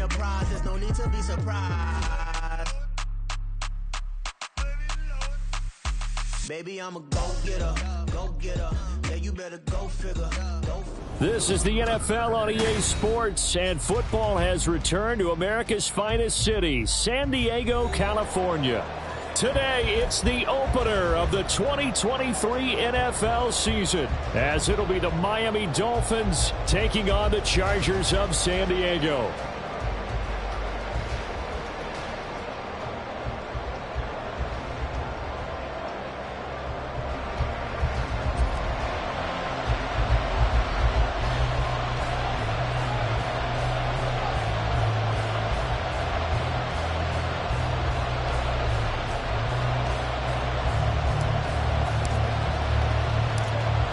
the prize, there's no need to be surprised. Baby, I'm a go-getter, go-getter. Yeah, you better go figure, go. This is the NFL on EA Sports, and football has returned to America's finest city, San Diego, California. Today, it's the opener of the 2023 NFL season, as it'll be the Miami Dolphins taking on the Chargers of San Diego.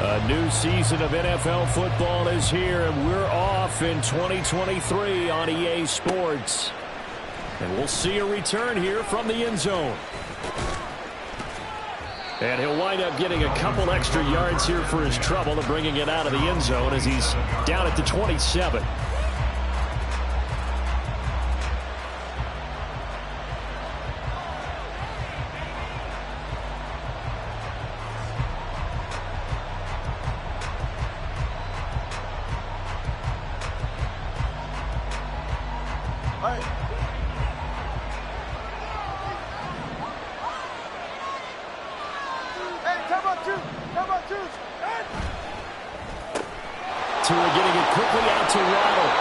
A new season of NFL football is here, and we're off in 2023 on EA Sports. And we'll see a return here from the end zone. And he'll wind up getting a couple extra yards here for his trouble and bringing it out of the end zone as he's down at the 27. Tua getting it quickly out to Waddle.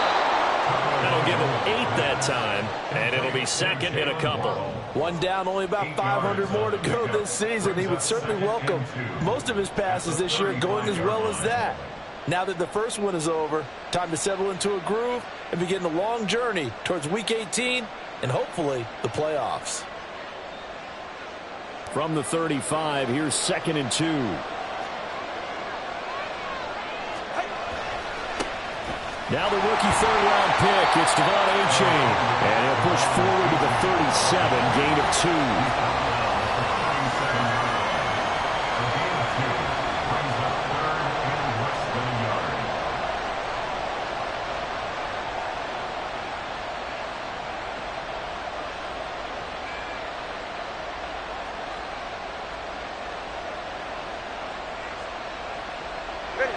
That'll give him 8 that time, and it'll be second in a couple. One down, only about 500 more to go this season. He would certainly welcome most of his passes this year going as well as that. Now that the first one is over, time to settle into a groove and begin the long journey towards Week 18 and hopefully the playoffs. From the 35, here's 2nd and 2. Now the rookie third-round pick, it's Devon A-Chain. And he'll push forward to the 37, gain of 2.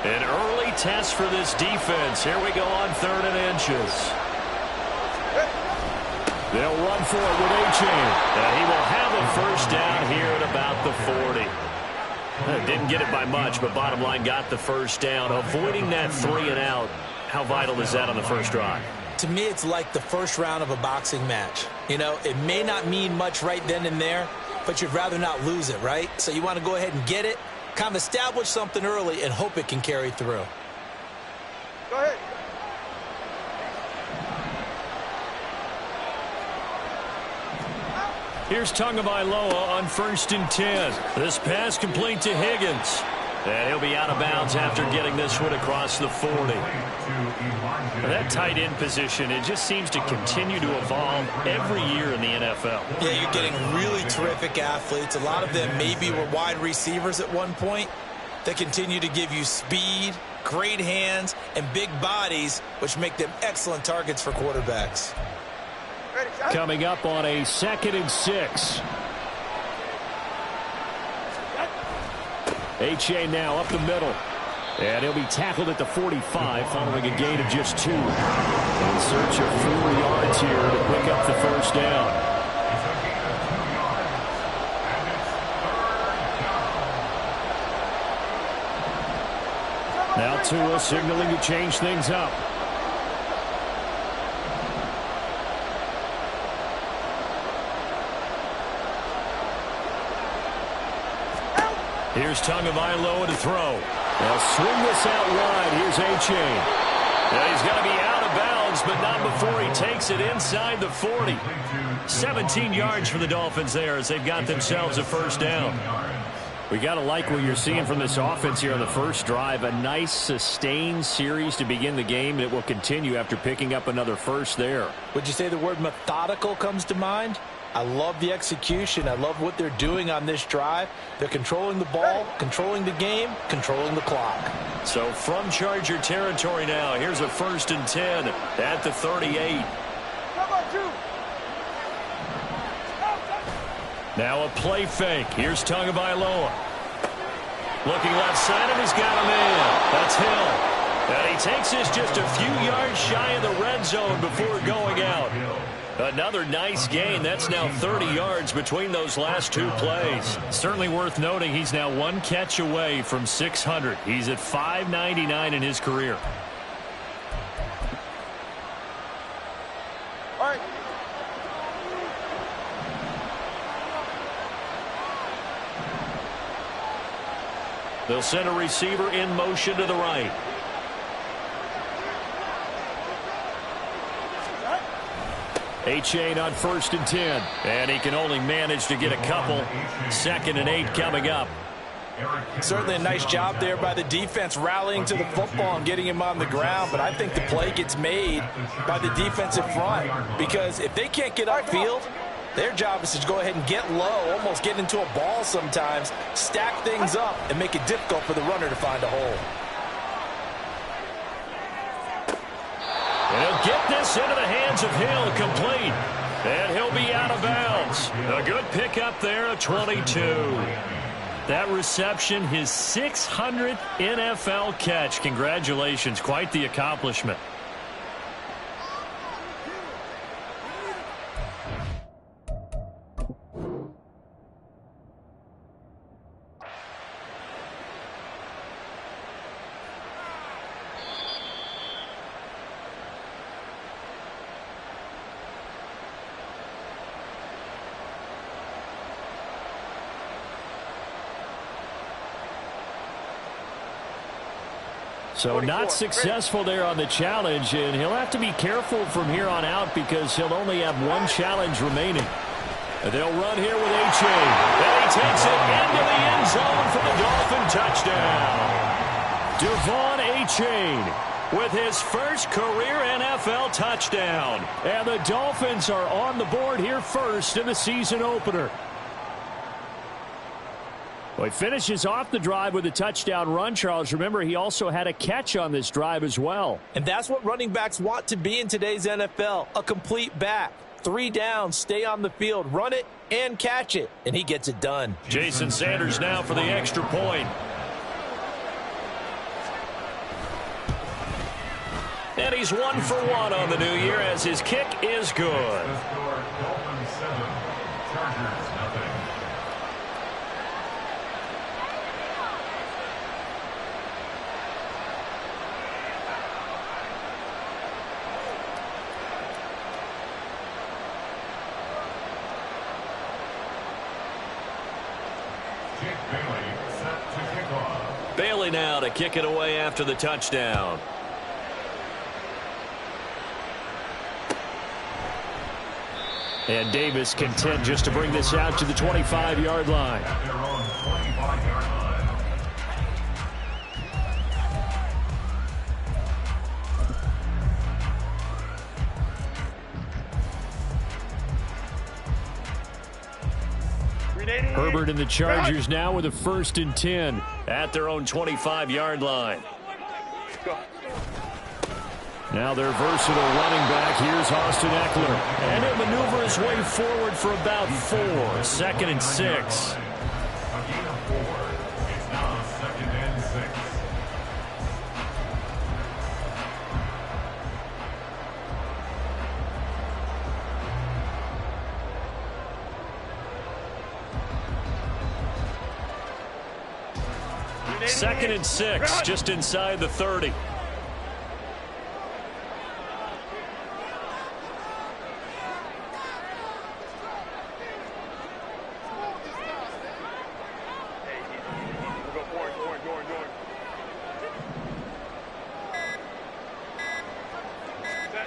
An early test for this defense. Here we go on 3rd and inches. They'll run for it with A-Chain. And he will have a first down here at about the 40. Didn't get it by much, but bottom line got the first down. Avoiding that 3 and out. How vital is that on the first drive? To me, it's like the first round of a boxing match. You know, it may not mean much right then and there, but you'd rather not lose it, right? So you want to go ahead and get it, kind of establish something early, and hope it can carry through. Go ahead. Here's Tagovailoa on 1st and 10. This pass complete to Higgins. And he'll be out of bounds after getting this one across the 40. That tight end position, it just seems to continue to evolve every year in the NFL. Yeah, you're getting really terrific athletes. A lot of them maybe were wide receivers at one point. They continue to give you speed, great hands, and big bodies, which make them excellent targets for quarterbacks. Coming up on a 2nd and 6. A-Chain now up the middle. And he'll be tackled at the 45 following a gain of just 2. In search of 4 yards here to pick up the first down. Now Tua signaling to change things up. Here's Tagovailoa to throw. They'll swing this out wide. Here's A-Chain. Now he's going to be out of bounds, but not before he takes it inside the 40. 17 yards for the Dolphins there as they've got themselves a first down. We got to like what you're seeing from this offense here on the first drive. A nice, sustained series to begin the game, and it will continue after picking up another first there. Would you say the word methodical comes to mind? I love the execution. I love what they're doing on this drive. They're controlling the ball, controlling the game, controlling the clock. So from Charger territory now, here's a 1st and 10 at the 38. Come on, two. Now a play fake. Here's Tagovailoa. Looking left side, and he's got a man. That's Hill. And he takes this just a few yards shy of the red zone before going out. Another nice gain. That's now 30 yards between those last two plays. Certainly worth noting he's now one catch away from 600. He's at 599 in his career. All right. They'll send a receiver in motion to the right. A-Chain on 1st and 10. And he can only manage to get a couple. 2nd and 8 coming up. Certainly a nice job there by the defense rallying to the football and getting him on the ground. But I think the play gets made by the defensive front. Because if they can't get upfield, their job is to go ahead and get low, almost get into a ball sometimes, stack things up, and make it difficult for the runner to find a hole. And he'll get this into the hands of Hill, complete. And he'll be out of bounds. A good pickup there, a 22. That reception, his 600th NFL catch. Congratulations, quite the accomplishment. So not successful there on the challenge, and he'll have to be careful from here on out because he'll only have one challenge remaining. They'll run here with A-Chain. And he takes it into the end zone for the Dolphin touchdown. Devon A-Chain with his first career NFL touchdown. And the Dolphins are on the board here first in the season opener. Well, he finishes off the drive with a touchdown run, Charles. Remember, he also had a catch on this drive as well. And that's what running backs want to be in today's NFL, a complete back. 3 downs, stay on the field, run it, and catch it. And he gets it done. Jason Sanders now for the extra point. And he's 1 for 1 on the new year as his kick is good. Bailey now to kick it away after the touchdown. And Davis content just to bring this out to the 25-yard line. Herbert and the Chargers now with a 1st and 10 at their own 25-yard line. Now their versatile running back. Here's Austin Eckler. And he'll maneuver his way forward for about 4. 2nd and 6. Second and 6, just inside the 30.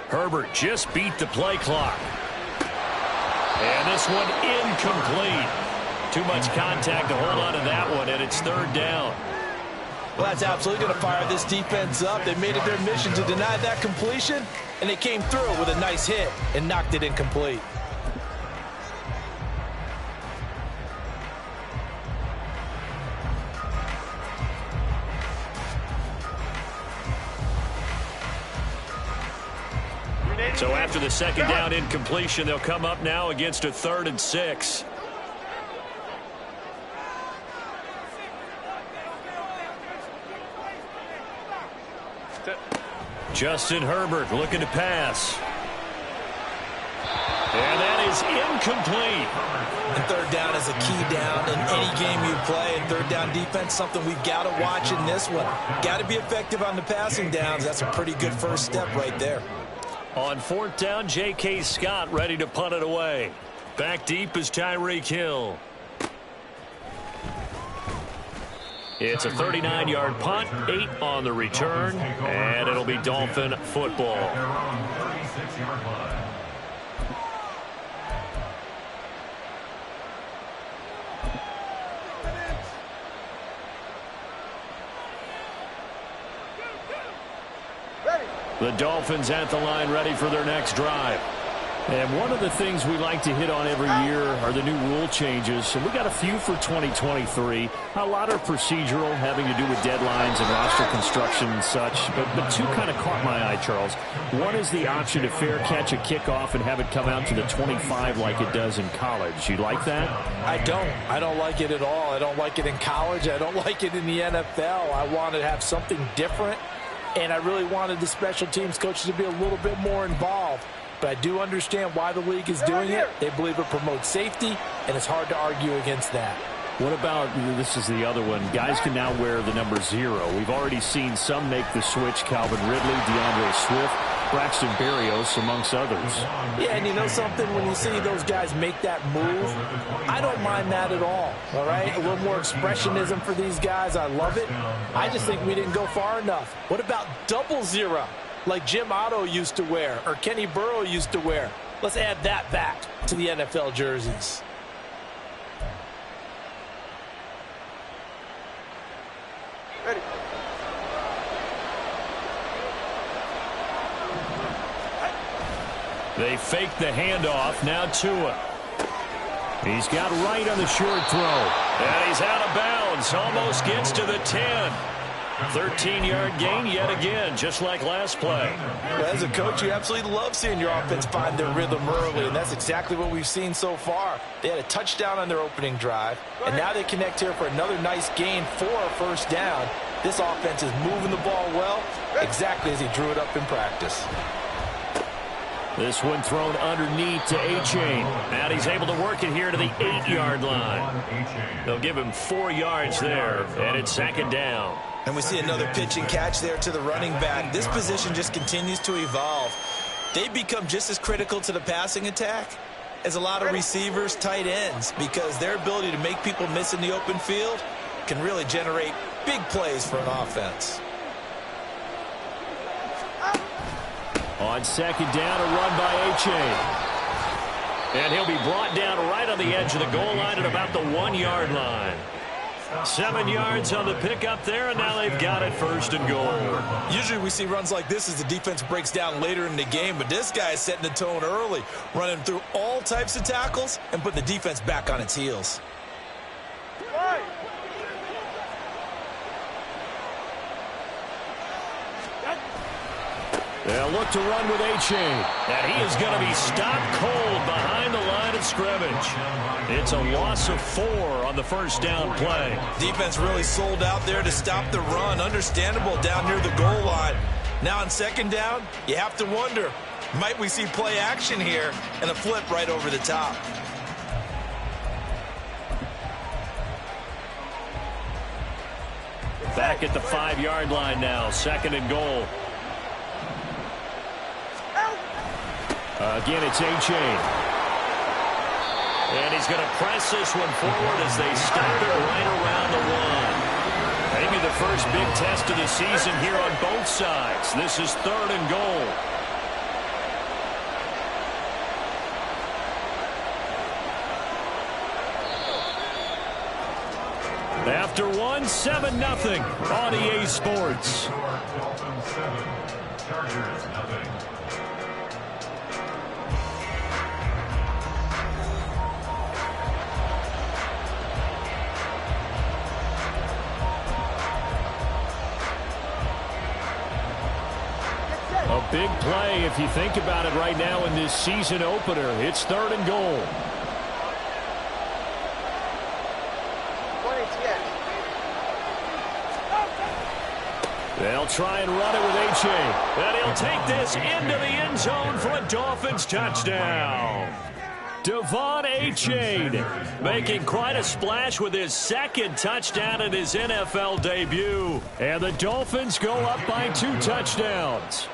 Herbert just beat the play clock. And this one incomplete. Too much contact to hold on to that one, and it's 3rd down. Well, that's absolutely going to fire this defense up. They made it their mission to deny that completion, and they came through with a nice hit and knocked it incomplete. So after the second down incompletion, they'll come up now against a 3rd and 6. Justin Herbert looking to pass. And that is incomplete. And third down is a key down in any game you play. And third down defense, something we've got to watch in this one. Got to be effective on the passing downs. That's a pretty good first step right there. On 4th down, J.K. Scott ready to punt it away. Back deep is Tyreek Hill. It's a 39-yard punt, 8 on the return, and it'll be Dolphin football. The Dolphins at the line ready for their next drive. And one of the things we like to hit on every year are the new rule changes. And we got a few for 2023. A lot are procedural, having to do with deadlines and roster construction and such. But two kind of caught my eye, Charles. One is the option to fair catch a kickoff and have it come out to the 25 like it does in college. You like that? I don't. I don't like it at all. I don't like it in college. I don't like it in the NFL. I want to have something different. And I really wanted the special teams coaches to be a little bit more involved. But I do understand why the league is doing it. They believe it promotes safety, and it's hard to argue against that. What about, this is the other one, guys can now wear the number 0. We've already seen some make the switch, Calvin Ridley, DeAndre Swift, Braxton Berrios, amongst others. Yeah, and you know something? When you see those guys make that move, I don't mind that at all right? A little more expressionism for these guys. I love it. I just think we didn't go far enough. What about double 0? Like Jim Otto used to wear or Kenny Burrow used to wear? Let's add that back to the NFL jerseys. Ready. They fake the handoff. Now Tua. He's got right on the short throw. And he's out of bounds. Almost gets to the 10. 13-yard gain yet again, just like last play. As a coach, you absolutely love seeing your offense find their rhythm early, and that's exactly what we've seen so far. They had a touchdown on their opening drive, and now they connect here for another nice gain for a first down. This offense is moving the ball well, exactly as he drew it up in practice. This one thrown underneath to A-Chain. And he's able to work it here to the 8-yard line. They'll give him 4 yards there, and it's 2nd down. And we see another pitch and catch there to the running back. This position just continues to evolve. They become just as critical to the passing attack as a lot of receivers, tight ends, because their ability to make people miss in the open field can really generate big plays for an offense. On 2nd down, a run by A-Chain. And he'll be brought down right on the edge of the goal line at about the 1-yard line. 7 yards on the pickup there, and now they've got it 1st and goal. Usually we see runs like this as the defense breaks down later in the game, but this guy is setting the tone early, running through all types of tackles and putting the defense back on its heels. They'll look to run with A-Chain. And he is going to be stopped cold behind the line of scrimmage. It's a loss of 4 on the first down play. Defense really sold out there to stop the run. Understandable down near the goal line. Now on 2nd down, you have to wonder, might we see play action here and a flip right over the top? Back at the 5-yard line now, 2nd and goal. Again, it's A-Chain. And he's going to press this one forward as they stop it right around the 1. Maybe the first big test of the season here on both sides. This is 3rd and goal. After 1, 7-0 on EA Sports. A big play if you think about it right now in this season opener. It's 3rd and goal. They'll try and run it with H.A. And he'll take this into the end zone for a Dolphins touchdown. Devon H.A. making quite a splash with his 2nd touchdown in his NFL debut. And the Dolphins go up by 2 touchdowns.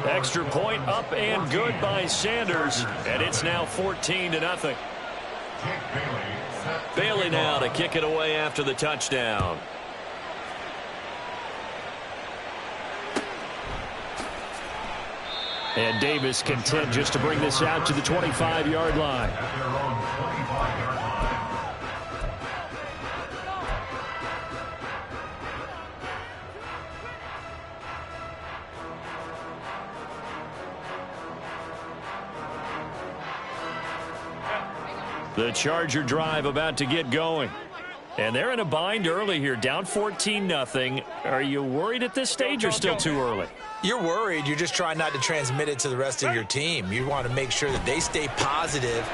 Extra point up and good by Sanders. And it's now 14-0. Bailey now to kick it away after the touchdown. And Davis content just to bring this out to the 25-yard line. The Charger drive about to get going. And they're in a bind early here, down 14-0. Are you worried at this stage or still too early? You're worried. You're just trying not to transmit it to the rest of your team. You want to make sure that they stay positive.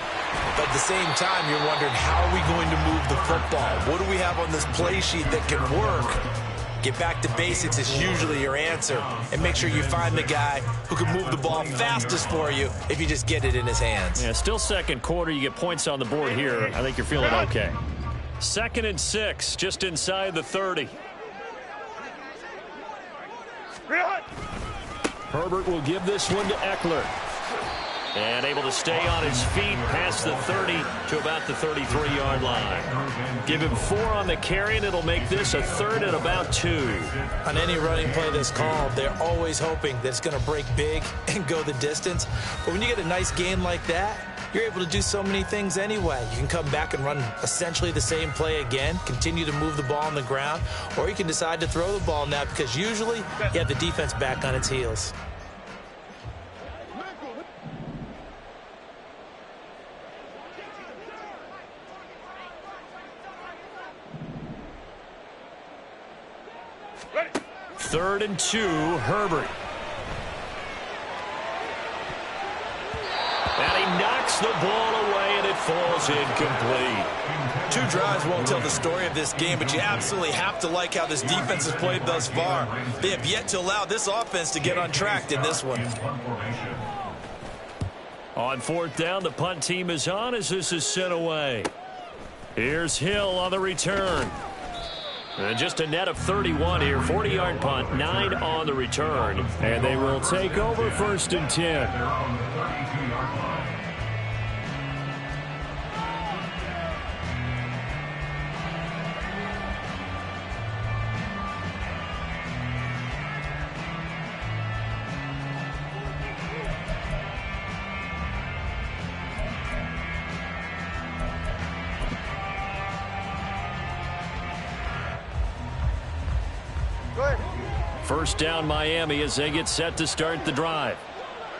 But at the same time, you're wondering, how are we going to move the football? What do we have on this play sheet that can work? Get back to basics is usually your answer. And make sure you find the guy who can move the ball fastest for you if you just get it in his hands. Yeah, still 2nd quarter. You get points on the board here. I think you're feeling okay. 2nd and 6, just inside the 30. Herbert will give this one to Eckler. And able to stay on his feet past the 30 to about the 33-yard line. Give him 4 on the carry, and it'll make this a 3rd and about 2. On any running play that's called, they're always hoping that it's going to break big and go the distance. But when you get a nice gain like that, you're able to do so many things anyway. You can come back and run essentially the same play again, continue to move the ball on the ground, or you can decide to throw the ball now because usually you have the defense back on its heels. Ready. 3rd and 2, Herbert. And he knocks the ball away, and it falls incomplete. 2 drives won't tell the story of this game, but you absolutely have to like how this defense has played thus far. They have yet to allow this offense to get untracked in this one. On 4th down, the punt team is on as this is sent away. Here's Hill on the return. And just a net of 31 here, 40-yard punt, 9 on the return. And they will take over 1st and 10. First down, Miami, as they get set to start the drive.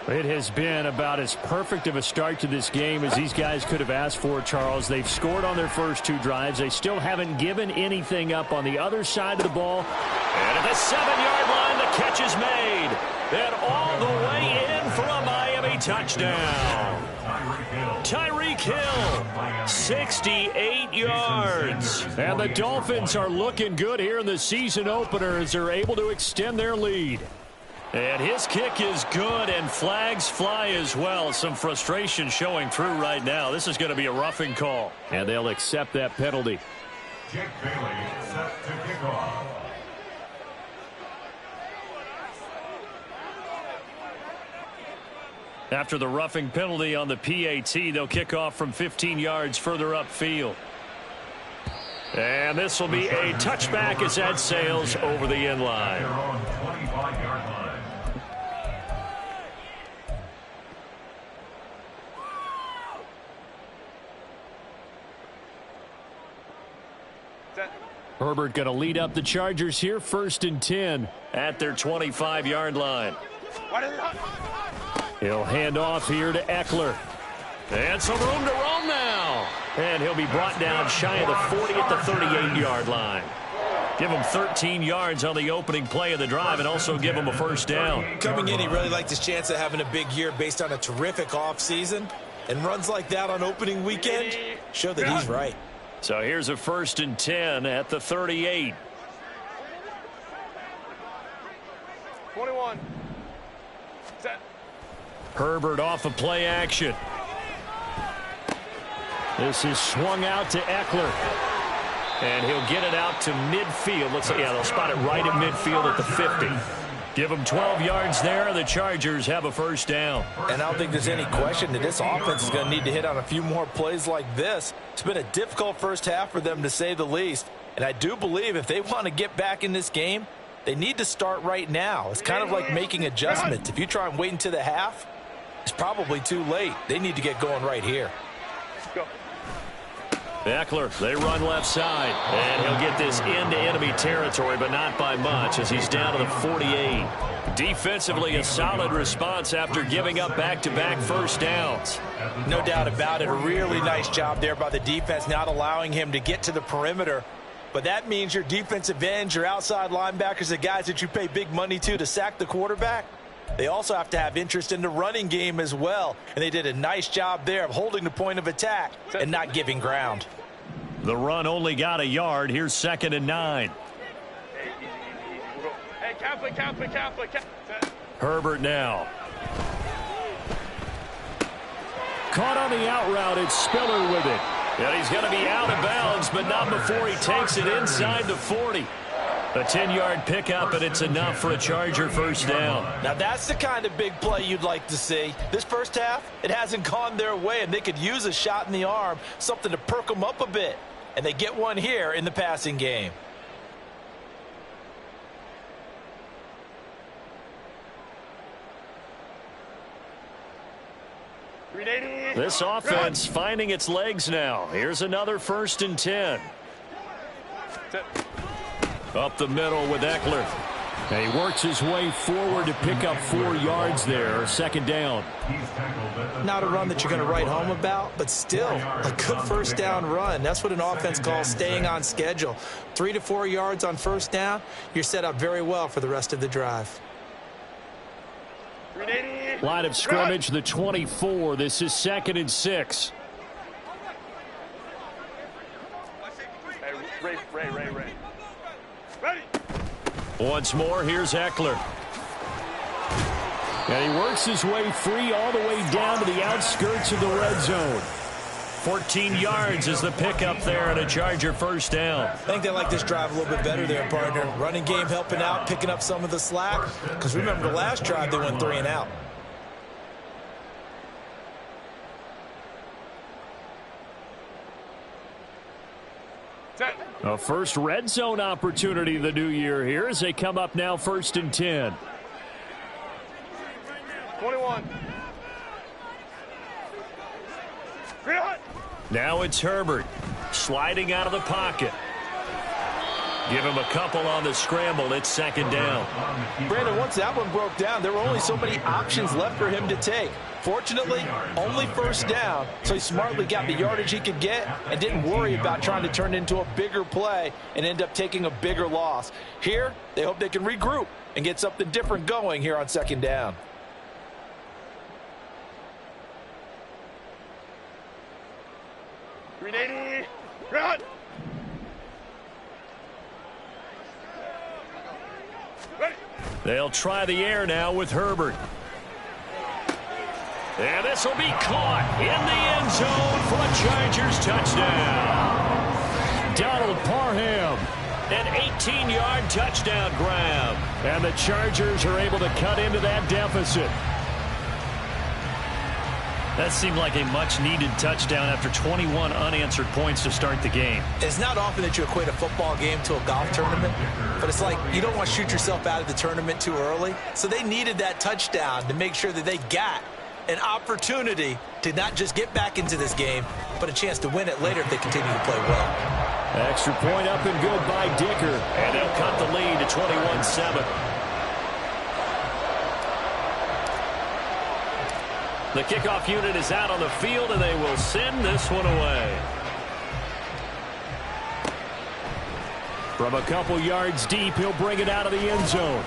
It has been about as perfect of a start to this game as these guys could have asked for, Charles. They've scored on their first 2 drives. They still haven't given anything up on the other side of the ball. And at the 7-yard line, the catch is made. And all the way in for a Miami touchdown. Tyreek Hill, 68 yards. And the Dolphins are looking good here in the season opener as they're able to extend their lead. And his kick is good, and flags fly as well. Some frustration showing through right now. This is going to be a roughing call. And they'll accept that penalty. Jake Bailey set to kick off. After the roughing penalty on the PAT, they'll kick off from 15 yards further upfield. And this will be a touchback as that sails over the end line. Herbert going to lead up the Chargers here, 1st and 10 at their 25-yard line. He'll hand off here to Eckler. And some room to roam now. And he'll be brought down shy of the 40 at the 38-yard line. Give him 13 yards on the opening play of the drive and also give him a first down. Coming in, he really liked his chance of having a big year based on a terrific offseason. And runs like that on opening weekend show that he's right. So here's a 1st and 10 at the 38. 21. Set. Herbert off of play action. This is swung out to Eckler. And he'll get it out to midfield. Let's see. Yeah, they'll spot it right at midfield at the 50. Give them 12 yards there. The Chargers have a first down. And I don't think there's any question that this offense is going to need to hit on a few more plays like this. It's been a difficult first half for them, to say the least. And I do believe if they want to get back in this game, they need to start right now. It's kind of like making adjustments. If you try and wait until the half, it's probably too late. They need to get going right here. Go. Eckler, they run left side. And he'll get this into enemy territory, but not by much as he's down to the 48. Defensively, a solid response after giving up back-to-back first downs. No doubt about it. A really nice job there by the defense, not allowing him to get to the perimeter. But that means your defensive ends, your outside linebackers, the guys that you pay big money to sack the quarterback, they also have to have interest in the running game as well. And they did a nice job there of holding the point of attack and not giving ground. The run only got a yard. Here's 2nd and 9. Hey, Catholic. Herbert now. Caught on the out route. It's Spiller with it. And he's going to be out of bounds, but not before he takes it inside the 40. A 10-yard pickup, and it's enough for a Charger first down. Now, that's the kind of big play you'd like to see. This first half, it hasn't gone their way, and they could use a shot in the arm, something to perk them up a bit. And they get one here in the passing game. This offense finding its legs now. Here's another 1st and 10. Up the middle with Eckler. And he works his way forward to pick up 4 yards there. 2nd down. Not a run that you're going to write home about, but still a good first down run. That's what an offense calls staying on schedule. 3 to 4 yards on first down. You're set up very well for the rest of the drive. Line of scrimmage, the 24. This is 2nd and 6. Hey, Ray. Ready. Once more, here's Eckler. And he works his way free all the way down to the outskirts of the red zone. 14 yards is the pickup there and a Charger first down. I think they like this drive a little bit better there, partner. Running game helping out, picking up some of the slack. Because remember, the last drive they went 3 and out. Set. A first red zone opportunity the new year here as they come up now 1st and 10. 21. Now it's Herbert sliding out of the pocket. Give him a couple on the scramble. It's 2nd down. Brandon, once that one broke down, there were only so many options left for him to take. Fortunately, only first down, so he smartly got the yardage he could get and didn't worry about trying to turn it into a bigger play and end up taking a bigger loss. Here, they hope they can regroup and get something different going here on 2nd down. Run. Ready. They'll try the air now with Herbert. And this will be caught in the end zone for a Chargers touchdown. Donald Parham, an 18-yard touchdown grab. And the Chargers are able to cut into that deficit. That seemed like a much-needed touchdown after 21 unanswered points to start the game. It's not often that you equate a football game to a golf tournament, but it's like you don't want to shoot yourself out of the tournament too early. So they needed that touchdown to make sure that they got an opportunity to not just get back into this game, but a chance to win it later if they continue to play well. Extra point up and good by Dicker. And they'll cut the lead to 21-7. The kickoff unit is out on the field, and they will send this one away. From a couple yards deep, he'll bring it out of the end zone.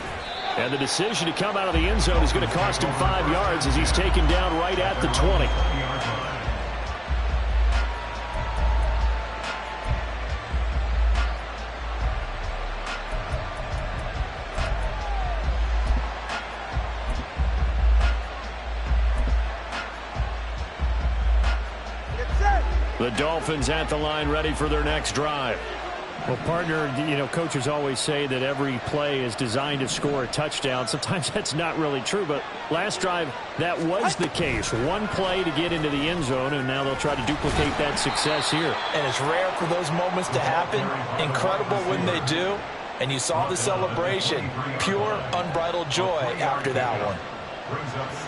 And the decision to come out of the end zone is going to cost him 5 yards as he's taken down right at the 20. The Dolphins at the line, ready for their next drive. Well, partner, coaches always say that every play is designed to score a touchdown. Sometimes that's not really true, but last drive, that was the case. One play to get into the end zone, and now they'll try to duplicate that success here. And it's rare for those moments to happen. Incredible when they do. And you saw the celebration. Pure, unbridled joy after that one.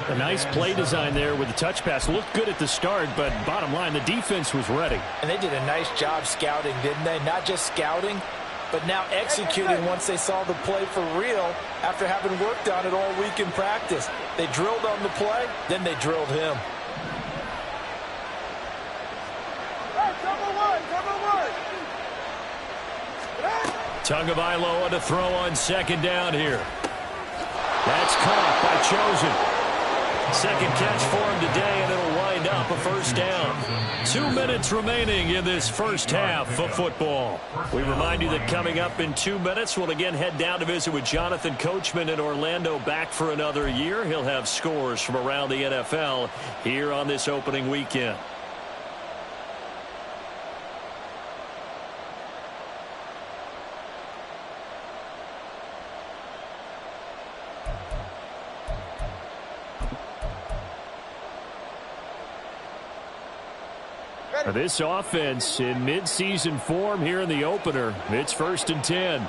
A nice play design there with the touch pass. Looked good at the start, but bottom line, the defense was ready. And they did a nice job scouting, didn't they? Not just scouting, but now executing once they saw the play for real after having worked on it all week in practice. They drilled on the play, then they drilled him. Tagovailoa to throw on second down here. That's caught by Chosen. Second catch for him today, and it'll wind up a first down. 2 minutes remaining in this first half of football. We remind you that coming up in 2 minutes, we'll again head down to visit with Jonathan Coachman in Orlando, back for another year. He'll have scores from around the NFL here on this opening weekend. This offense in midseason form here in the opener. It's 1st and 10.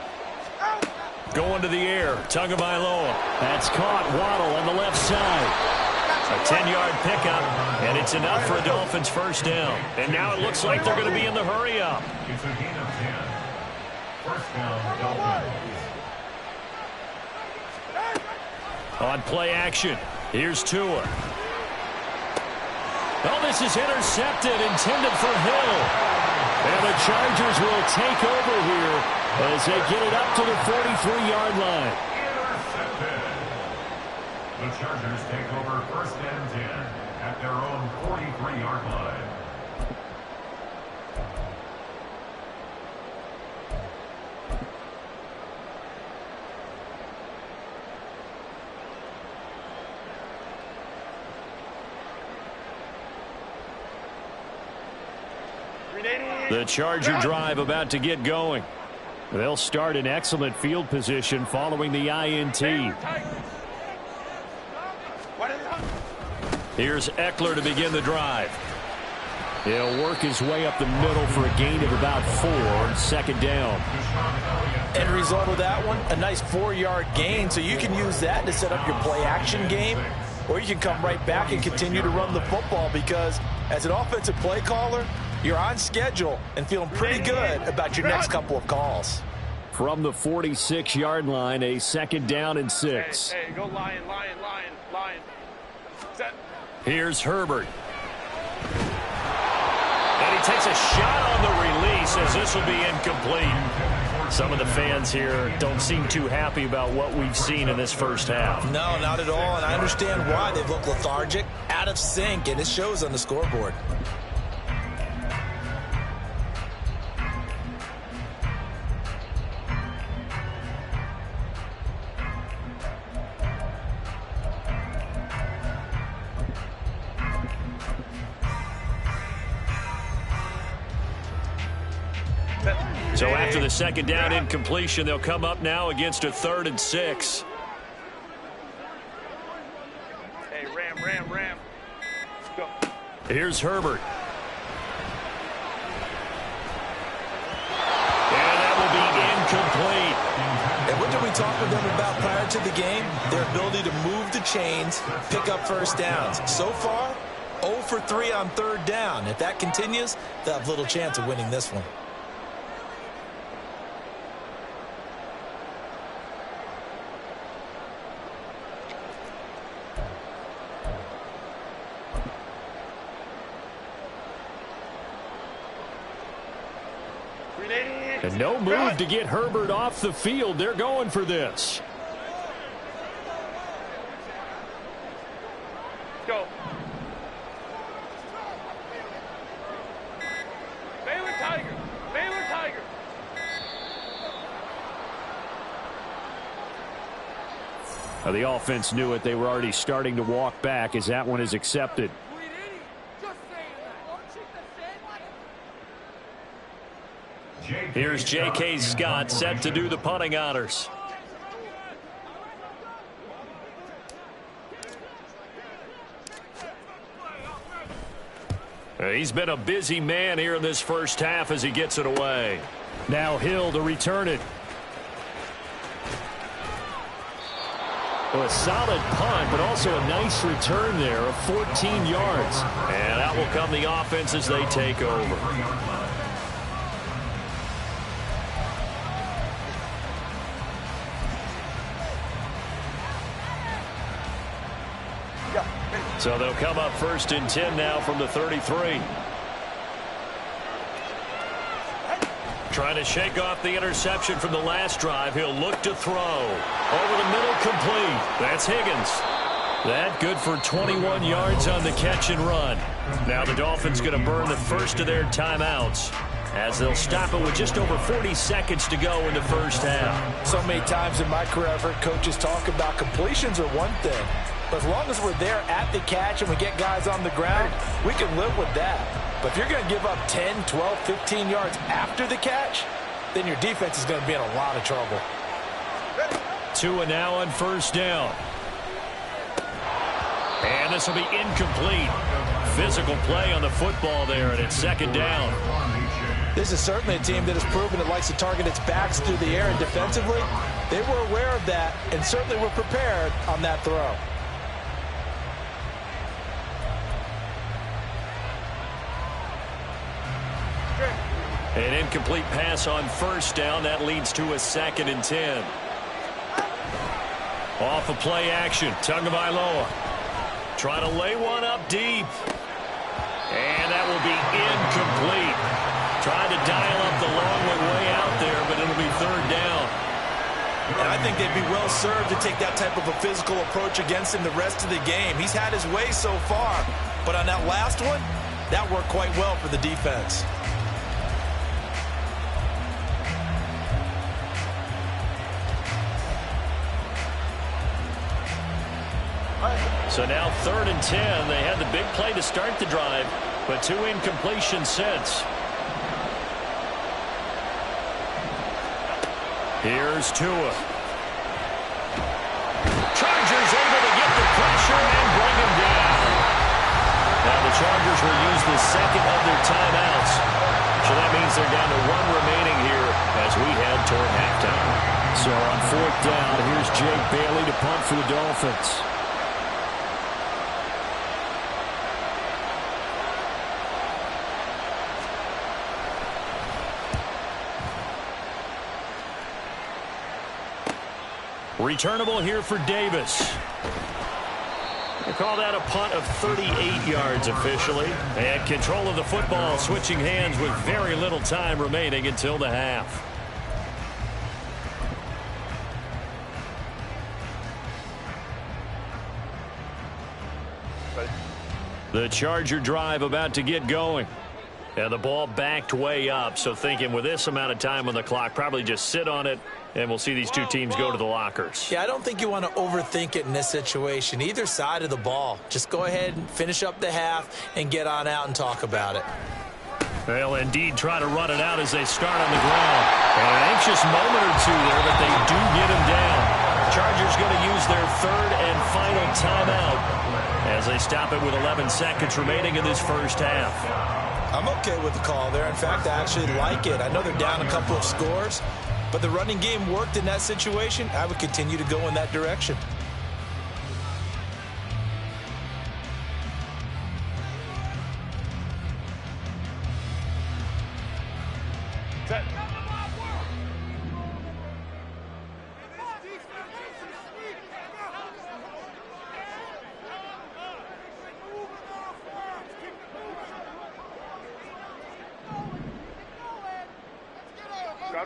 Going to the air, Tagovailoa. That's caught. Waddle on the left side. A 10-yard pickup, and it's enough for a Dolphins first down. And now it looks like they're going to be in the hurry-up. It's a gain of 10. First down, Dolphins. On play action, here's Tua. Oh, this is intercepted, intended for Hill. And the Chargers will take over here as they get it up to the 43-yard line. Intercepted. The Chargers take over 1st and 10 at their own 43-yard line. The Charger drive about to get going. They'll start in excellent field position following the INT. Here's Eckler to begin the drive. He'll work his way up the middle for a gain of about 4, 2nd down. End result of that one, a nice 4-yard gain, so you can use that to set up your play-action game, or you can come right back and continue to run the football because as an offensive play caller, you're on schedule and feeling pretty good about your next couple of calls. From the 46-yard line, a 2nd down and 6. Hey, go lion. Set. Here's Herbert. And he takes a shot on the release as this will be incomplete. Some of the fans here don't seem too happy about what we've seen in this first half. No, not at all, and I understand why. They've looked lethargic, out of sync, and it shows on the scoreboard. So after the 2nd down incompletion, they'll come up now against a 3rd and 6. Hey, ram. Go. Here's Herbert. And that will be incomplete. And what did we talk with them about prior to the game? Their ability to move the chains, pick up first downs. So far, 0 for 3 on 3rd down. If that continues, they'll have little chance of winning this one. And no move to get Herbert off the field. They're going for this. Go. Baylor Tiger. Baylor Tiger. The offense knew it. They were already starting to walk back as that one is accepted. Here's J.K. Scott set to do the punting honors. He's been a busy man here in this first half as he gets it away. Now Hill to return it. Well, a solid punt, but also a nice return there of 14 yards. And out will come the offense as they take over. So they'll come up 1st and 10 now from the 33. Trying to shake off the interception from the last drive. He'll look to throw. Over the middle, complete. That's Higgins. That good for 21 yards on the catch and run. Now the Dolphins going to burn the first of their timeouts as they'll stop it with just over 40 seconds to go in the first half. So many times in my career I've heard coaches talk about completions are one thing. But as long as we're there at the catch and we get guys on the ground, we can live with that. But if you're going to give up 10, 12, 15 yards after the catch, then your defense is going to be in a lot of trouble. Tua now on 1st down. And this will be incomplete. Physical play on the football there, and it's 2nd down. This is certainly a team that has proven it likes to target its backs through the air, and defensively, they were aware of that and certainly were prepared on that throw. An incomplete pass on 1st down. That leads to a 2nd and 10. Off of play action. Tagovailoa. Trying to lay one up deep. And that will be incomplete. Trying to dial up the long way out there, but it'll be 3rd down. And I think they'd be well served to take that type of a physical approach against him the rest of the game. He's had his way so far, but on that last one, that worked quite well for the defense. So now 3rd and 10. They had the big play to start the drive, but 2 incompletions since. Here's Tua. Chargers able to get the pressure and bring him down. Now the Chargers will use the 2nd of their timeouts. So that means they're down to 1 remaining here as we head toward halftime. So on 4th down, here's Jake Bailey to punt for the Dolphins. Returnable here for Davis. They call that a punt of 38 yards officially. And control of the football, switching hands with very little time remaining until the half. The Charger drive about to get going. And the ball backed way up, so thinking with this amount of time on the clock, probably just sit on it, and we'll see these two teams go to the lockers. Yeah, I don't think you want to overthink it in this situation. Either side of the ball. Just go ahead and finish up the half and get on out and talk about it. They'll indeed try to run it out as they start on the ground. And an anxious moment or two there, but they do get him down. Chargers going to use their 3rd and final timeout as they stop it with 11 seconds remaining in this first half. I'm okay with the call there. In fact, I actually like it. I know they're down a couple of scores, but the running game worked in that situation. I would continue to go in that direction. Set.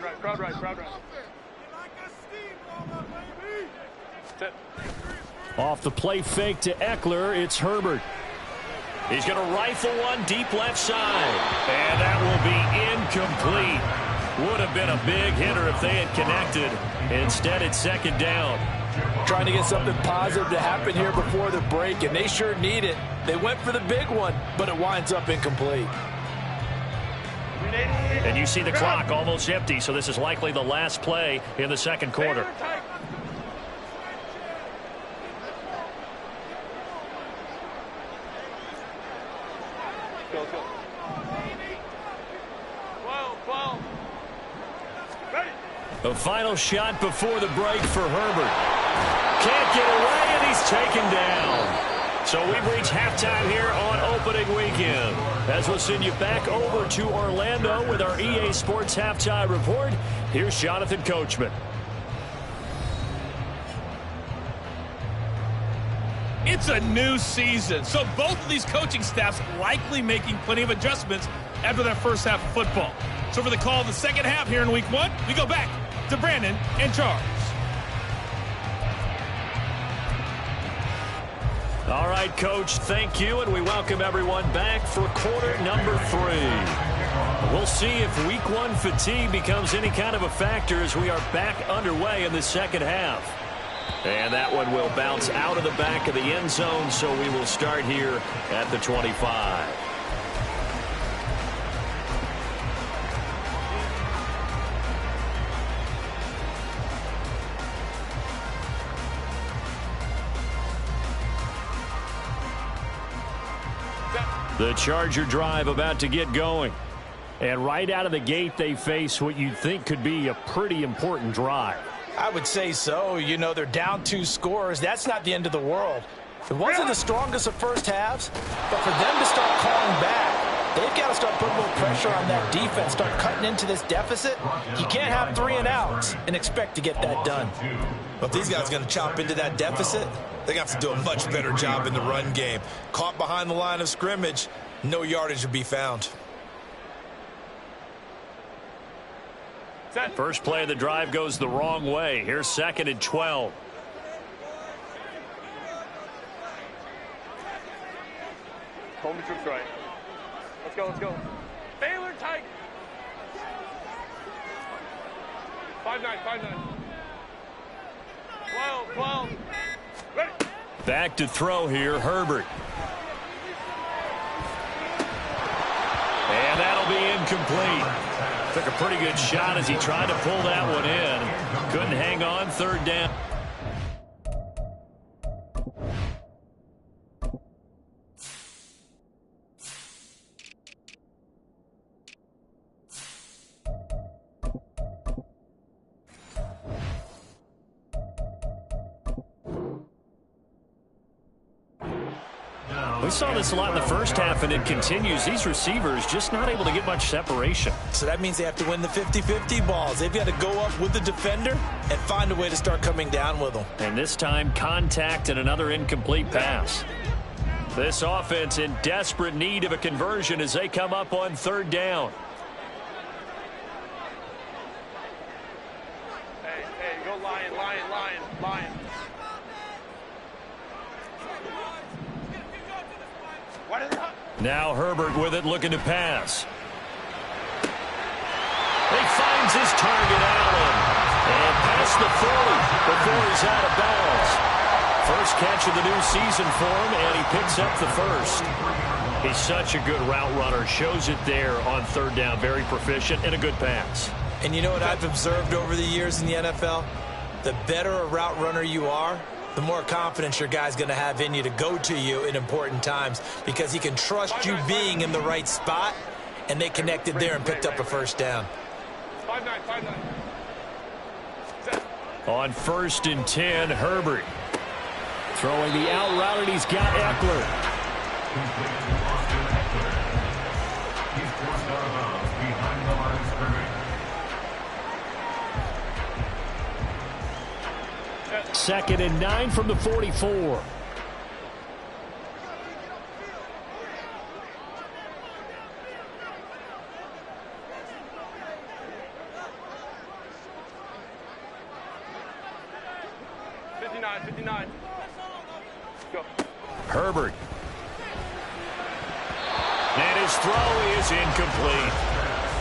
Crowd right. Set. Off the play fake to Eckler, it's Herbert. He's going to rifle one deep left side. And that will be incomplete. Would have been a big hitter if they had connected. Instead, it's second down. Trying to get something positive to happen here before the break, and they sure need it. They went for the big one, but it winds up incomplete. And you see the clock almost empty, so this is likely the last play in the second quarter. Go. 12. Ready. The final shot before the break for Herbert. Can't get away, and he's taken down. So we've reached halftime here on opening weekend. As we'll send you back over to Orlando with our EA Sports Halftime Report, here's Jonathan Coachman. It's a new season, so both of these coaching staffs likely making plenty of adjustments after their first half of football. So for the call of the second half here in Week 1, we go back to Brandon and Charles. All right, Coach, thank you, and we welcome everyone back for quarter number 3. We'll see if Week 1 fatigue becomes any kind of a factor as we are back underway in the second half. And that one will bounce out of the back of the end zone, so we will start here at the 25. The Charger drive about to get going. And right out of the gate, they face what you'd think could be a pretty important drive. I would say so. You know, they're down 2 scores. That's not the end of the world. It wasn't the strongest of first halves, but for them to start calling back, they've got to start putting more pressure on that defense, start cutting into this deficit. You can't have 3 and outs and expect to get that done. But if these guys are going to chop into that deficit, they have to do a much better job in the run game. Caught behind the line of scrimmage, no yardage would be found. First play of the drive goes the wrong way. Here's 2nd and 12. Home to troops right. Let's go. Baylor Tiger. 5-9. 12. Ready. Back to throw here, Herbert. And that'll be incomplete. Took a pretty good shot as he tried to pull that one in. Couldn't hang on, 3rd down. We saw this a lot in the first half, and it continues. These receivers just not able to get much separation. So that means they have to win the 50-50 balls. They've got to go up with the defender and find a way to start coming down with them. And this time, contact and another incomplete pass. This offense in desperate need of a conversion as they come up on 3rd down. Hey, go Lion. Now Herbert with it, looking to pass. He finds his target, Allen. And past the 40 before he's out of bounds. First catch of the new season for him, and he picks up the first. He's such a good route runner. Shows it there on 3rd down. Very proficient and a good pass. And you know what I've observed over the years in the NFL? The better a route runner you are, the more confidence your guy's going to have in you to go to you in important times because he can trust you being in the right spot, and they connected there and picked up a first down. 5-9. On 1st and 10, Herbert. Throwing the out route, and he's got Eckler. He's forced out of bounds behind the line of scrimmage. 2nd and 9 from the 44. 59. Go. Herbert. And his throw is incomplete.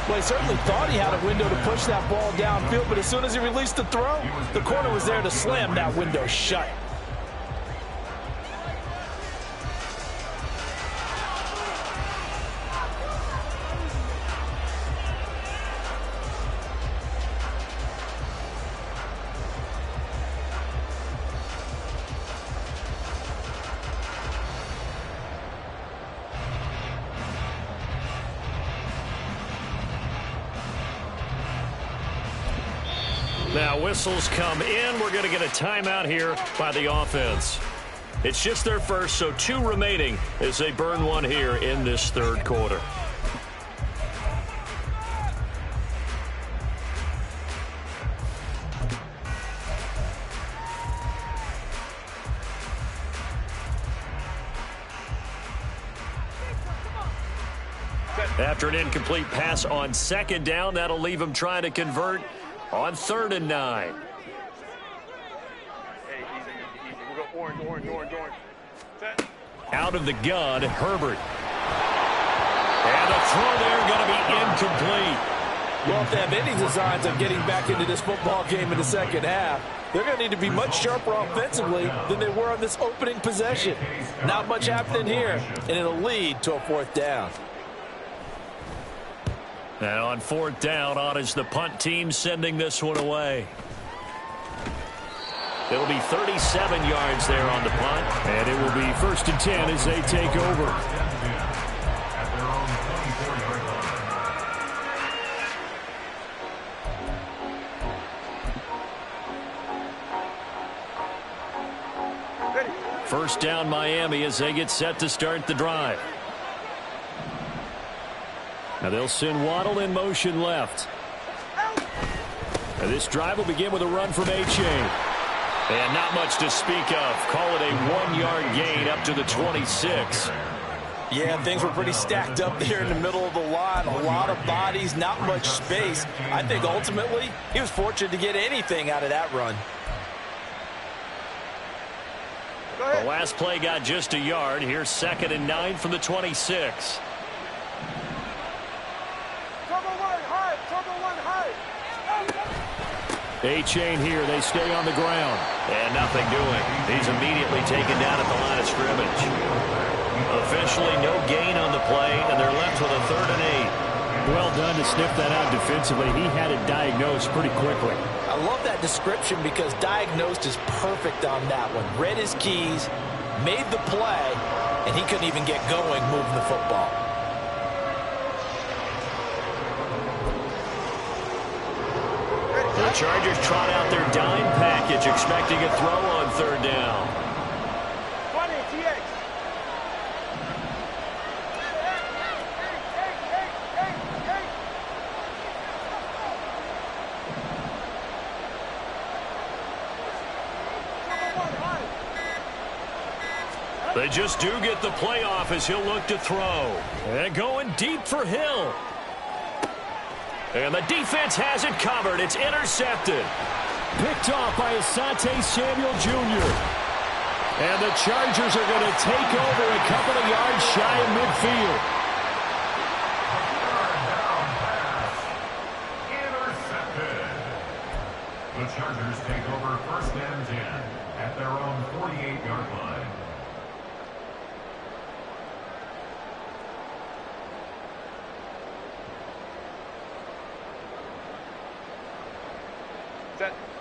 Well, he certainly thought he had a window to push that ball downfield, but as soon as he released the throw, the corner was there to slam that window shut. Now whistles come in. We're going to get a timeout here by the offense. It's just their first, so 2 remaining as they burn one here in this third quarter. After an incomplete pass on second down, that'll leave him trying to convert on 3rd and 9. Hey, easy. We'll go orange. Set. Out of the gun, Herbert. And the throw there going to be incomplete. Well, if they have any designs of getting back into this football game in the second half, they're going to need to be much sharper offensively than they were on this opening possession. Not much happening here, and it'll lead to a 4th down. And on 4th down, on is the punt team sending this one away. It'll be 37 yards there on the punt. And it will be 1st and 10 as they take over. At their own 24-yard line. Ready. 1st down Miami as they get set to start the drive. Now they'll send Waddle in motion left. Now this drive will begin with a run from A-Chain. And not much to speak of. Call it a 1-yard gain up to the 26. Yeah, things were pretty stacked up there in the middle of the line. A lot of bodies, not much space. I think ultimately he was fortunate to get anything out of that run. The last play got just a yard. Here's 2nd and 9 from the 26. A-Chain here. They stay on the ground. And nothing doing. He's immediately taken down at the line of scrimmage. Officially no gain on the play, and they're left with a 3rd and 8. Well done to sniff that out defensively. He had it diagnosed pretty quickly. I love that description because diagnosed is perfect on that one. Read his keys, made the play, and he couldn't even get going moving the football. The Chargers trot out their dime package, expecting a throw on 3rd down. 20, TX. They just do get the playoff as he'll look to throw. And going deep for Hill. And the defense has it covered. It's intercepted. Picked off by Asante Samuel Jr. And the Chargers are going to take over a couple of yards shy of midfield. Intercepted. The Chargers take over 1st and 10 at their own 48-yard line.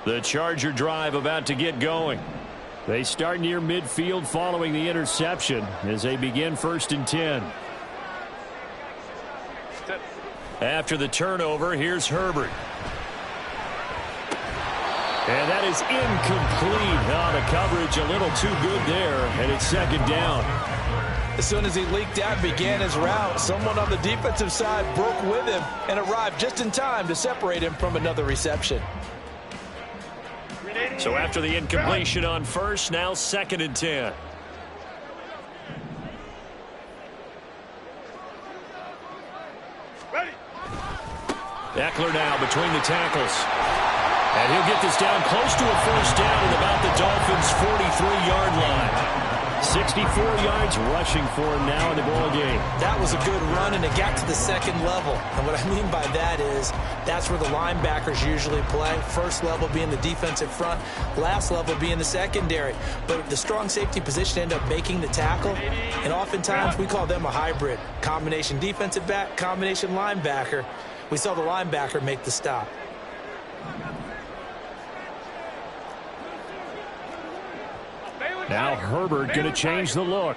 The Charger drive about to get going. They start near midfield following the interception as they begin 1st and 10. After the turnover, here's Herbert. And that is incomplete. Now the coverage a little too good there, and it's 2nd down. As soon as he leaked out and began his route, someone on the defensive side broke with him and arrived just in time to separate him from another reception. So after the incompletion on 1st, now 2nd and 10. Ready. Eckler now between the tackles. And he'll get this down close to a first down at about the Dolphins' 43-yard line. 64 yards rushing for him now in the ball game. That was a good run, and it got to the second level. And what I mean by that is that's where the linebackers usually play. First level being the defensive front, last level being the secondary. But the strong safety position ended up making the tackle, and oftentimes we call them a hybrid. Combination defensive back, combination linebacker. We saw the linebacker make the stop. Now Herbert going to change the look.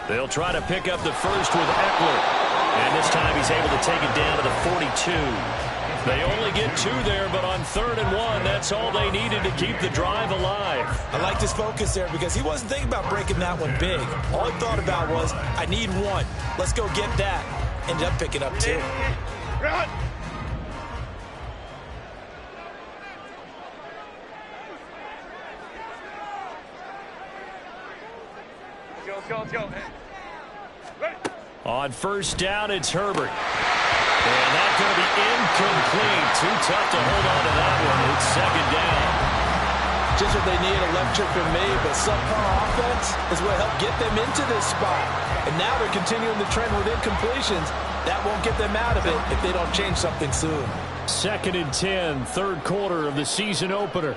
They'll try to pick up the first with Eckler. And this time he's able to take it down to the 42. They only get 2 there, but on 3rd and 1, that's all they needed to keep the drive alive. I liked his focus there because he wasn't thinking about breaking that one big. All he thought about was, I need 1. Let's go get that. Ended up picking up 2. Let's go. Ready. On first down, it's Herbert. And that's going to be incomplete. Too tough to hold on to that one. It's 2nd down. Just what they need, a lecture from me, but subpar offense is what helped get them into this spot. And now they're continuing the trend with incompletions. That won't get them out of it if they don't change something soon. 2nd and 10, 3rd quarter of the season opener.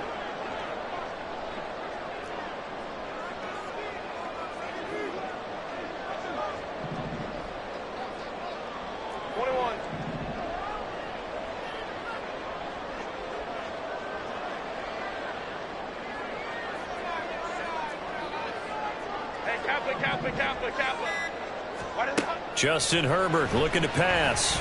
Justin Herbert looking to pass.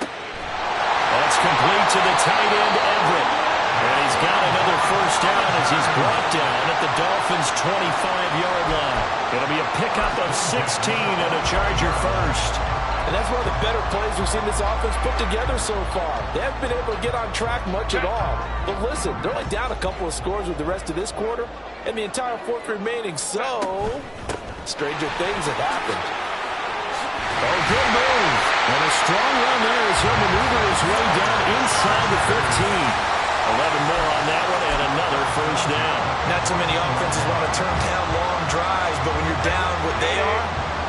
That's complete to the tight end, Everett. And he's got another first down as he's brought down at the Dolphins' 25-yard line. It'll be a pickup of 16 and a Charger first. And that's one of the better plays we've seen this offense put together so far. They haven't been able to get on track much at all. But listen, they're only down a couple of scores with the rest of this quarter and the entire 4th remaining. So, stranger things have happened. Oh, good move. And a strong run there as he'll maneuver his way down inside the 15. 11 more on that one and another first down. Not too many offenses want to turn down long drives, but when you're down what they are,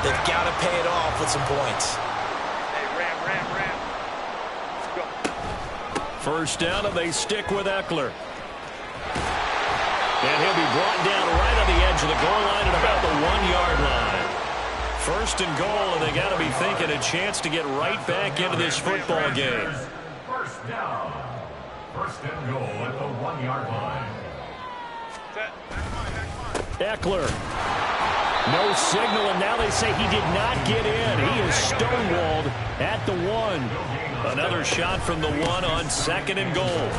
they've got to pay it off with some points. Hey, ram. Let's go. First down, and they stick with Eckler. And he'll be brought down right on the edge of the goal line at about the 1-yard line. First and goal, and they got to be thinking a chance to get right back into this football game. First down. First and goal at the 1-yard line. Eckler. No signal, and now they say he did not get in. He is stonewalled at the 1. Another shot from the 1 on 2nd and goal.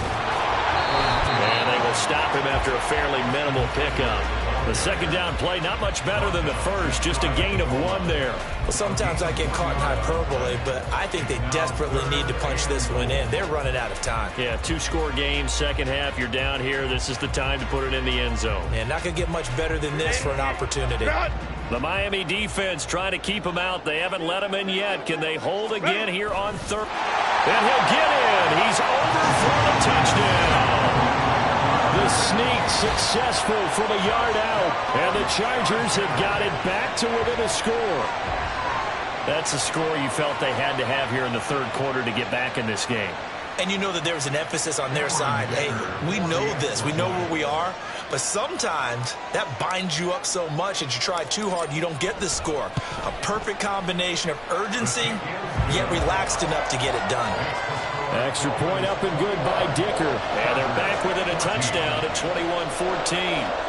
And they will stop him after a fairly minimal pickup. The 2nd down play, not much better than the first, just a gain of 1 there. Well, sometimes I get caught in hyperbole, but I think they desperately need to punch this one in. They're running out of time. Yeah, 2-score game, second half, you're down here. This is the time to put it in the end zone. And not going to get much better than this for an opportunity. The Miami defense trying to keep him out. They haven't let him in yet. Can they hold again here on 3rd? And he'll get in. He's over for the touchdown. The sneak successful from a yard out. And the Chargers have got it back to within a score. That's a score you felt they had to have here in the 3rd quarter to get back in this game. And you know that there was an emphasis on their side. Hey, we know this. We know where we are. But sometimes that binds you up so much that you try too hard, you don't get the score. A perfect combination of urgency, yet relaxed enough to get it done. Extra point up and good by Dicker. And they're back within a touchdown at 21-14.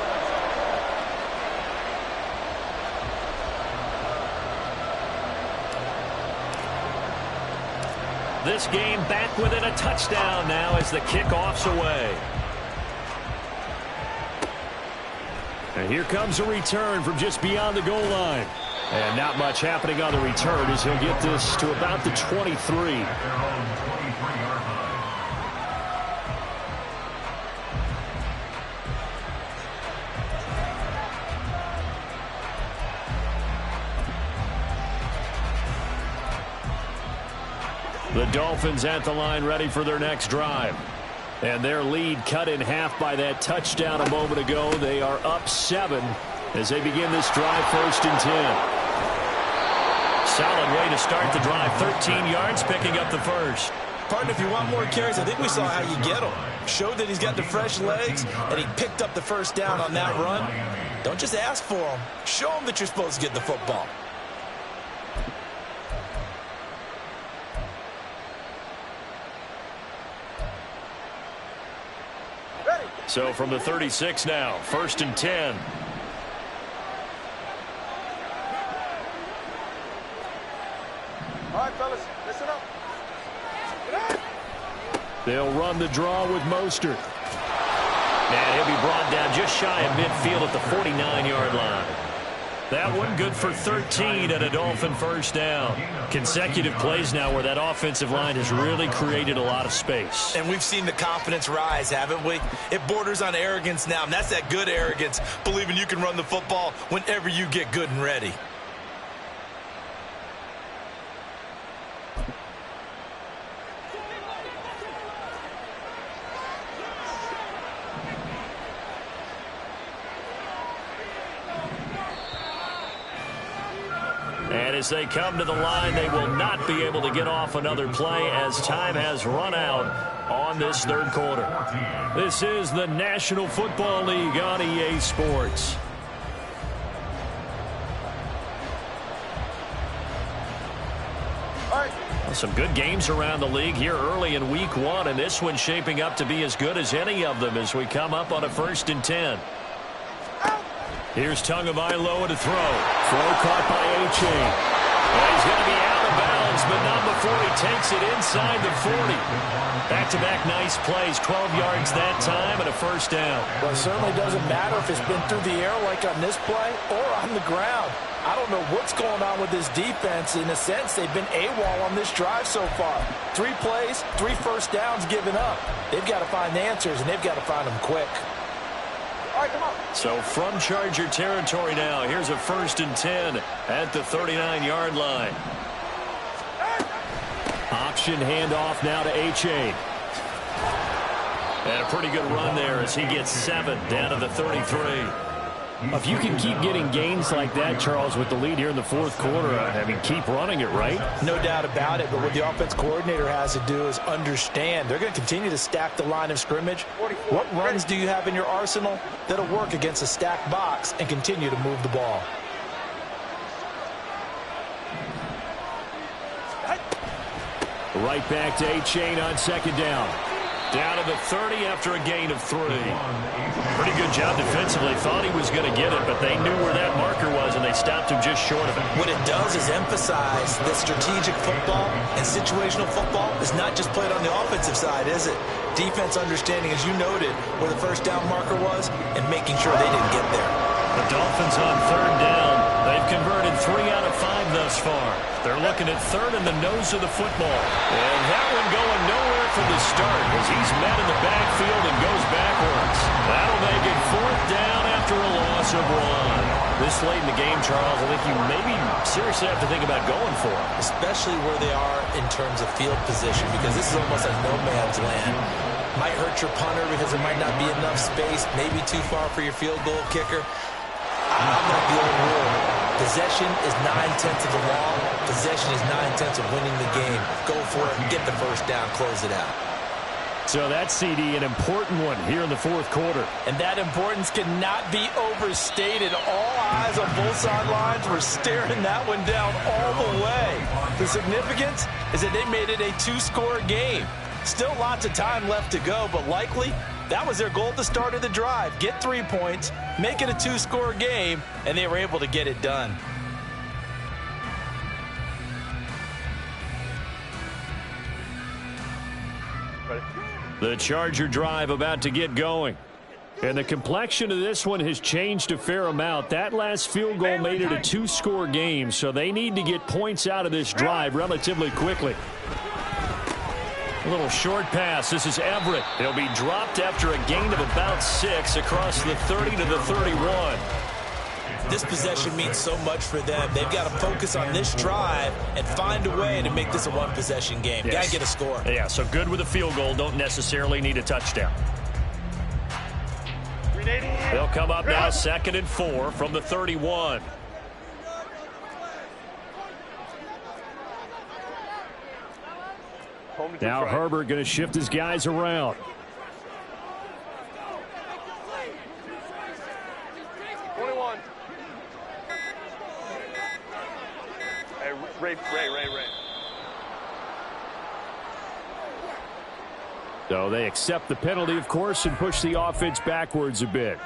This game back within a touchdown now as the kickoff's away. And here comes a return from just beyond the goal line. And not much happening on the return as he'll get this to about the 23. The Dolphins at the line ready for their next drive. And their lead cut in half by that touchdown a moment ago. They are up 7 as they begin this drive, 1st and 10. Solid way to start the drive. 13 yards, picking up the first. Partner, if you want more carries, I think we saw how you get him. Showed that he's got the fresh legs, and he picked up the first down on that run. Don't just ask for him. Show him that you're supposed to get the football. So from the 36 now, 1st and 10. All right, fellas, listen up. They'll run the draw with Mostert. And he'll be brought down just shy of midfield at the 49-yard line. That one good for 13 and a Dolphin first down. Consecutive plays now where that offensive line has really created a lot of space. And we've seen the confidence rise, haven't we? It borders on arrogance now, and that's that good arrogance, believing you can run the football whenever you get good and ready. And as they come to the line, they will not be able to get off another play as time has run out on this 3rd quarter. This is the National Football League on EA Sports. Some good games around the league here early in week 1, and this one's shaping up to be as good as any of them as we come up on a 1st and 10. Here's Tagovailoa to throw. Throw caught by A-Chain. He's going to be out of bounds, but not before he takes it inside the 40. Back-to-back nice plays, 12 yards that time, and a first down. Well, it certainly doesn't matter if it's been through the air like on this play or on the ground. I don't know what's going on with this defense. In a sense, they've been AWOL on this drive so far. 3 plays, 3 first downs given up. They've got to find answers, and they've got to find them quick. All right, come on. So from Charger territory now, here's a 1st and 10 at the 39-yard line. Option handoff now to A-Chain. And a pretty good run there as he gets 7 down to the 33. If you can keep getting gains like that, Charles, with the lead here in the 4th quarter, I mean, keep running it, right? No doubt about it, but what the offense coordinator has to do is understand. They're going to continue to stack the line of scrimmage. What runs do you have in your arsenal that'll work against a stacked box and continue to move the ball? Right back to A-Chain on 2nd down. Down to the 30 after a gain of 3. Pretty good job defensively. Thought he was going to get it, but they knew where that marker was, and they stopped him just short of it. What it does is emphasize that strategic football and situational football is not just played on the offensive side, is it? Defense understanding, as you noted, where the first down marker was and making sure they didn't get there. The Dolphins on 3rd down. They've converted 3 out of 5 thus far. They're looking at 3rd in the nose of the football. And that one going nowhere from the start as he's met in the backfield and goes backwards. That'll make it 4th down after a loss of 1. This late in the game, Charles, I think you maybe seriously have to think about going for it. Especially where they are in terms of field position, because this is almost like no man's land. Might hurt your punter because there might not be enough space, maybe too far for your field goal kicker. I'm like the old rule. Possession is 9/10 of the law. Possession is 9/10 of winning the game. Go for it, get the first down, close it out. So that CD, an important one here in the 4th quarter. And that importance cannot be overstated. All eyes on both sidelines were staring that one down all the way. The significance is that they made it a 2-score game. Still lots of time left to go, but likely that was their goal at the start of the drive. Get 3 points, make it a 2-score game, and they were able to get it done. The Charger drive about to get going. And the complexion of this one has changed a fair amount. That last field goal made it a 2-score game, so they need to get points out of this drive relatively quickly. A little short pass. This is Everett. He'll be dropped after a gain of about 6 across the 30 to the 31. This possession means so much for them. They've got to focus on this drive and find a way to make this a one-possession game. Yes. Got to get a score. Yeah, so good with a field goal. Don't necessarily need a touchdown. They'll come up now 2nd and 4 from the 31. Now Herbert going to shift his guys around. Ray. So they accept the penalty, of course, and push the offense backwards a bit.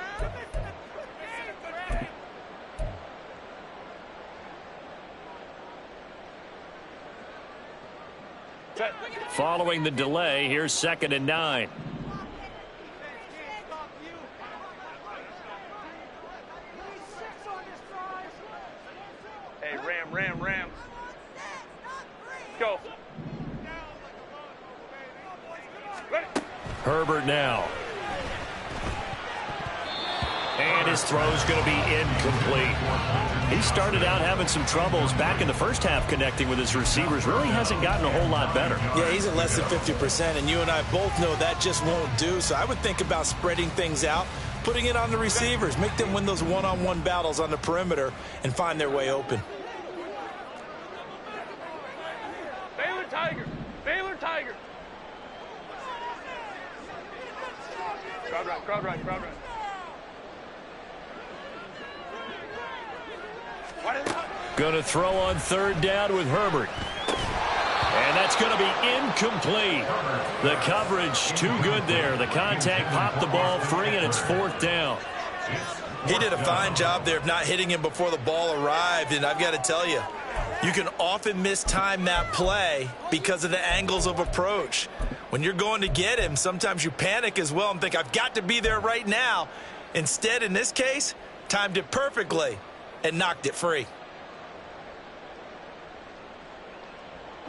Following the delay, here's 2nd and 9. Hey, Ram. Go. Herbert now. And his throw's going to be incomplete. He started out having some troubles back in the first half connecting with his receivers. Really hasn't gotten a whole lot better. Yeah, he's at less than 50%, and you and I both know that just won't do. So I would think about spreading things out, putting it on the receivers, make them win those one-on-one battles on the perimeter and find their way open. Baylor Tiger. Crowd right. Going to throw on 3rd down with Herbert. And that's going to be incomplete. The coverage too good there. The contact popped the ball free, and it's 4th down. He did a fine job there of not hitting him before the ball arrived, and I've got to tell you, you can often mistime that play because of the angles of approach. When you're going to get him, sometimes you panic as well and think, I've got to be there right now. Instead, in this case, timed it perfectly and knocked it free.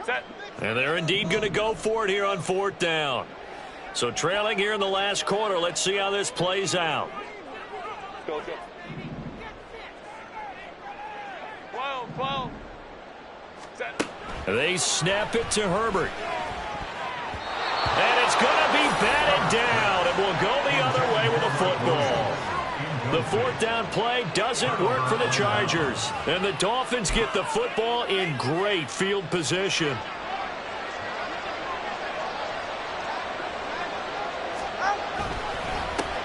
Set. And they're indeed going to go for it here on 4th down. So trailing here in the last quarter, let's see how this plays out. Go. 12. Set. They snap it to Herbert. And it's going to be batted down. It will go the other way with the football. The 4th down play doesn't work for the Chargers. And the Dolphins get the football in great field position.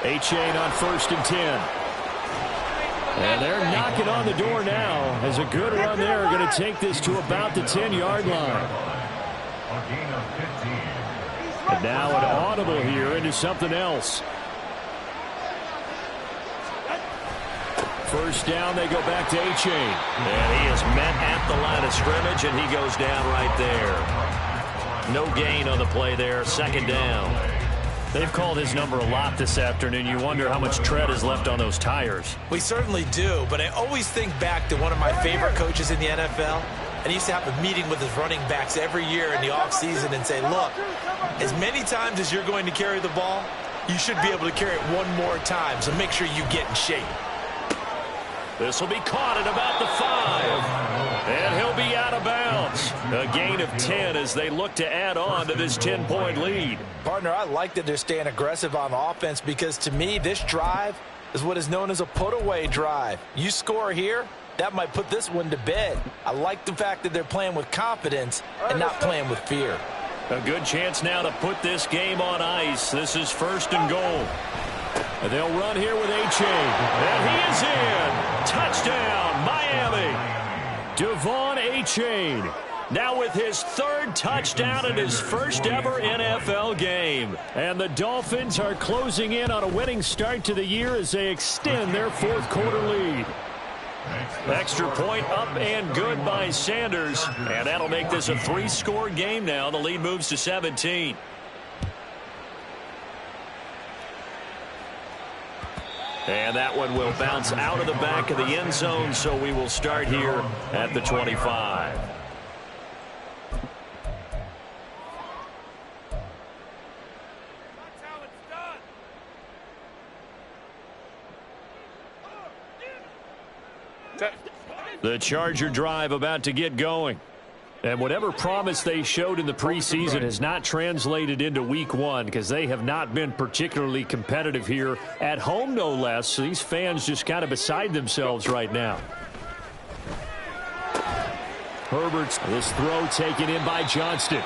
A-Chain on 1st and 10. And they're knocking on the door now as a good run there. Going to take this to about the 10-yard line. And now an audible here into something else. 1st down, they go back to A-Chain. And he is met at the line of scrimmage, and he goes down right there. No gain on the play there. 2nd down. They've called his number a lot this afternoon. You wonder how much tread is left on those tires. We certainly do, but I always think back to one of my favorite coaches in the NFL. And he used to have a meeting with his running backs every year in the offseason and say, look, as many times as you're going to carry the ball, you should be able to carry it one more time, so make sure you get in shape. This will be caught at about the 5. And he'll be out of bounds. A gain of 10 as they look to add on to this 10-point lead. Partner, I like that they're staying aggressive on offense because, to me, this drive is what is known as a put-away drive. You score here, that might put this one to bed. I like the fact that they're playing with confidence and not playing with fear. A good chance now to put this game on ice. This is 1st and goal. And they'll run here with A-Chain. And he is in. Touchdown, Miami. Devon A-Chain. Now with his 3rd touchdown in his first ever NFL game. And the Dolphins are closing in on a winning start to the year as they extend their 4th quarter lead. Extra point up and good by Sanders. And that'll make this a 3-score game now. The lead moves to 17. And that one will bounce out of the back of the end zone, so we will start here at the 25. The Charger drive about to get going. And whatever promise they showed in the preseason has not translated into week one because they have not been particularly competitive here at home, no less. So these fans just kind of beside themselves right now. Herbert's this throw taken in by Johnston.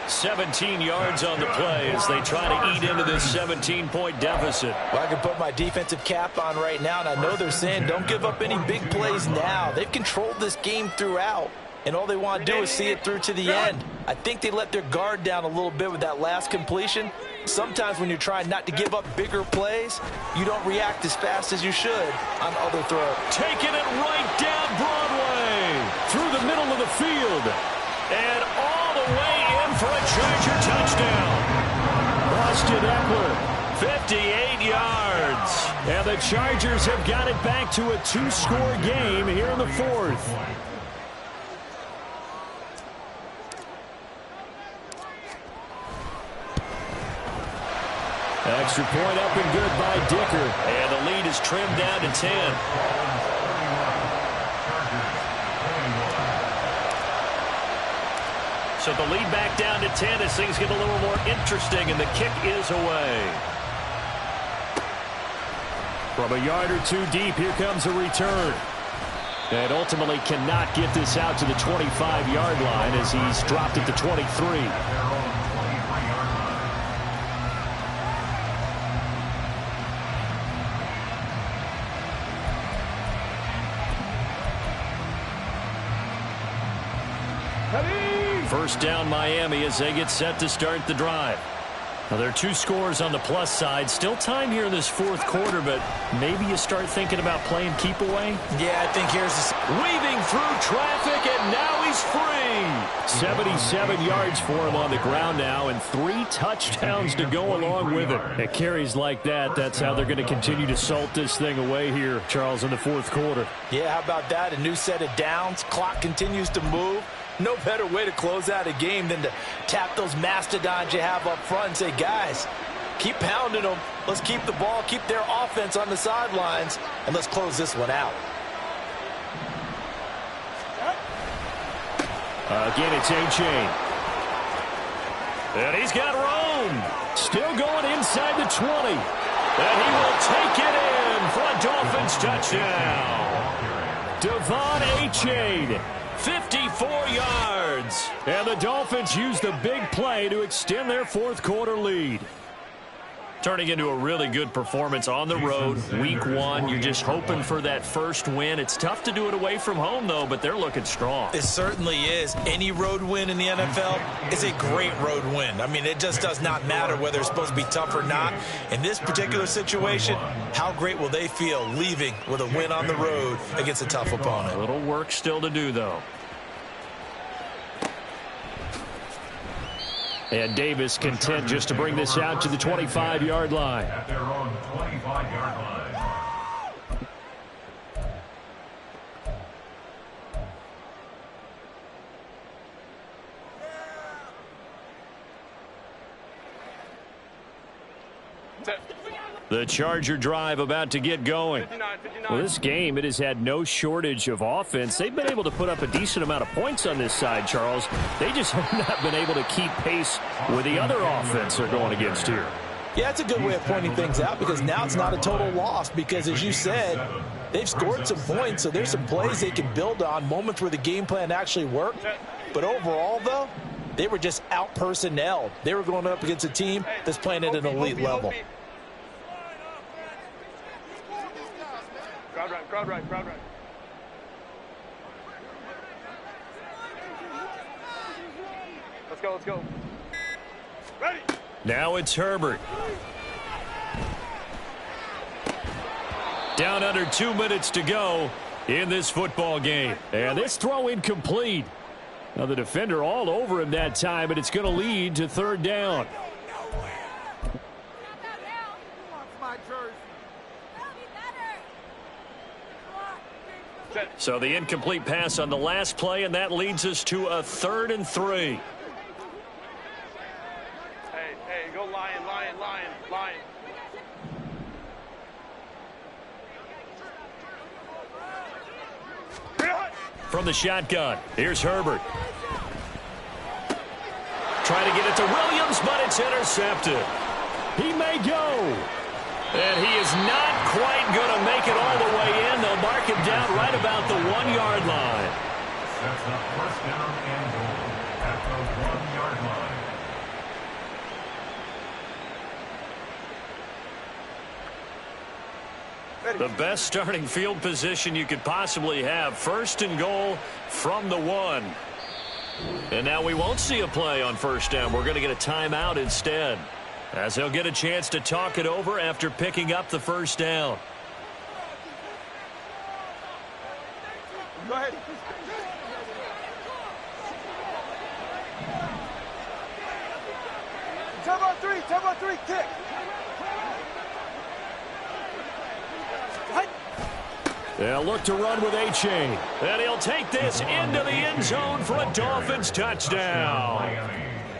17 yards on the play as they try to eat into this 17-point deficit. Well, I can put my defensive cap on right now, and I know they're saying don't give up any big plays now. They've controlled this game throughout, and all they want to do is see it through to the end. I think they let their guard down a little bit with that last completion. Sometimes when you're trying not to give up bigger plays, you don't react as fast as you should on other throws. Taking it right down Broadway through the middle of the field and all the way in for a Charger touchdown. Austin Eckler, 58 yards. And the Chargers have got it back to a 2-score game here in the fourth. Extra point up and good by Dicker. And the lead is trimmed down to 10. So the lead back down to 10 as things get a little more interesting, and the kick is away. From a yard or two deep, here comes a return. And ultimately cannot get this out to the 25-yard line as he's dropped at the 23. First down Miami as they get set to start the drive. Now there are 2 scores on the plus side. Still time here in this fourth quarter, but maybe you start thinking about playing keep away. Yeah, I think here's the... Weaving through traffic, and now he's free. 77 yards for him on the ground now, and 3 touchdowns to go along with it. At carries like that, that's how they're going to continue to salt this thing away here, Charles, in the fourth quarter. Yeah, how about that? A new set of downs. Clock continues to move. No better way to close out a game than to tap those mastodons you have up front and say, guys, keep pounding them. Let's keep the ball, keep their offense on the sidelines, and let's close this one out. Again, it's A-Chain. And he's got room. Still going inside the 20. And he will take it in for a Dolphins touchdown. Devon A-Chain. 54 yards. And the Dolphins use the big play to extend their fourth quarter lead. Turning into a really good performance on the road. Week one, you're just hoping for that first win. It's tough to do it away from home, though, but they're looking strong. It certainly is. Any road win in the NFL is a great road win. I mean, it just does not matter whether it's supposed to be tough or not. In this particular situation, how great will they feel leaving with a win on the road against a tough opponent? A little work still to do, though. And Davis content just to bring this out to the 25-yard line. At their own 25-yard line. The Charger drive about to get going. 59. Well, this game, it has had no shortage of offense. They've been able to put up a decent amount of points on this side, Charles. They just have not been able to keep pace with the other offense they're going against here. Yeah, it's a good way of pointing things out because now it's not a total loss because, as you said, they've scored some points, so there's some plays they can build on, moments where the game plan actually worked. But overall, though, they were just out-personnelled. They were going up against a team that's playing at an elite level. Crowd right. Let's go. Ready. Now it's Herbert. Down under 2 minutes to go in this football game. And this throw incomplete. Now the defender all over him that time, but it's going to lead to third down. So the incomplete pass on the last play, and that leads us to a 3rd and 3. Hey, go Lion. from the shotgun. Here's Herbert. Trying to get it to Williams, but it's intercepted. He may go. And he is not quite going to make it all the way in. They'll mark him down right about the 1-yard line. That's a first down and goal at the 1-yard line. The best starting field position you could possibly have. First and goal from the 1. And now we won't see a play on first down. We're going to get a timeout instead, as they'll get a chance to talk it over after picking up the first down. Go ahead. Time on three, kick. They'll look to run with A-Chain. And he'll take this into the end zone for a Dolphins touchdown.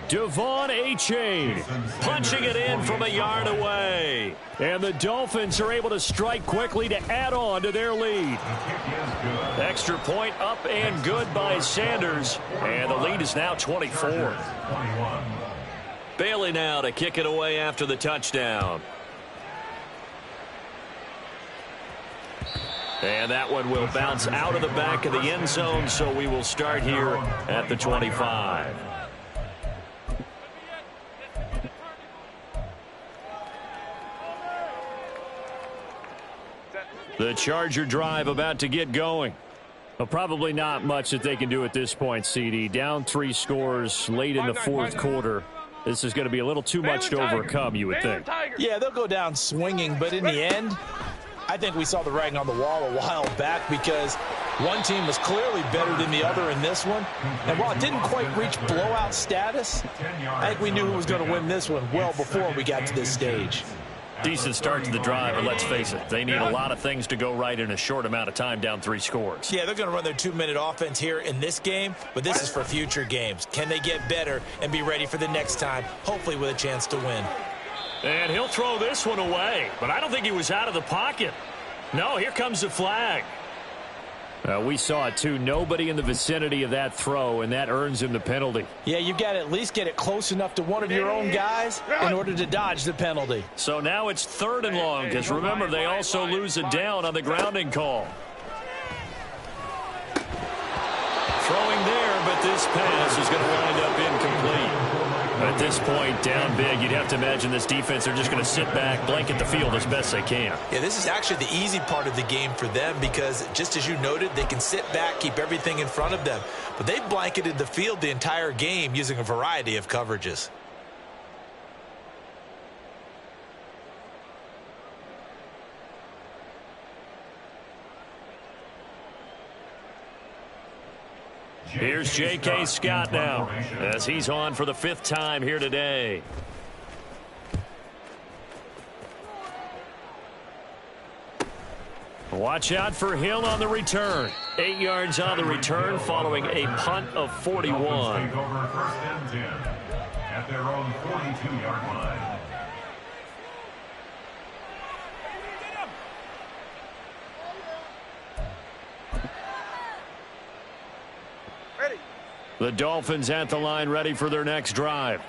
Devon A-Chain punching it in from a yard away. And the Dolphins are able to strike quickly to add on to their lead. Extra point up and good by Sanders. And the lead is now 24. Bailey now to kick it away after the touchdown. And that one will bounce out of the back of the end zone, so we will start here at the 25. The Charger drive about to get going. Well, probably not much that they can do at this point, CD. Down 3 scores late in the fourth quarter. This is going to be a little too much to overcome, you would think. Yeah, they'll go down swinging, but in the end, I think we saw the writing on the wall a while back because one team was clearly better than the other in this one. And while it didn't quite reach blowout status, I think we knew who was going to win this one well before we got to this stage. Decent start to the drive, but let's face it, they need a lot of things to go right in a short amount of time, down 3 scores. Yeah, they're going to run their 2-minute offense here in this game, but this is for future games. Can they get better and be ready for the next time, hopefully with a chance to win? And he'll throw this one away, but I don't think he was out of the pocket. No, here comes the flag. We saw it, too. Nobody in the vicinity of that throw, and that earns him the penalty. Yeah, you've got to at least get it close enough to one of your own guys in order to dodge the penalty. So now it's 3rd and long, because remember, they also lose a down on the grounding call. Throwing there, but this pass is going to wind up incomplete. At this point, down big, you'd have to imagine this defense are just going to sit back, blanket the field as best they can. Yeah, this is actually the easy part of the game for them because, just as you noted, they can sit back, keep everything in front of them. But they've blanketed the field the entire game using a variety of coverages. Here's J.K. Scott now, as he's on for the 5th time here today. Watch out for Hill on the return. 8 yards on the return following a punt of 41. Take over 1st and 10 at their own 42-yard line. The Dolphins at the line ready for their next drive.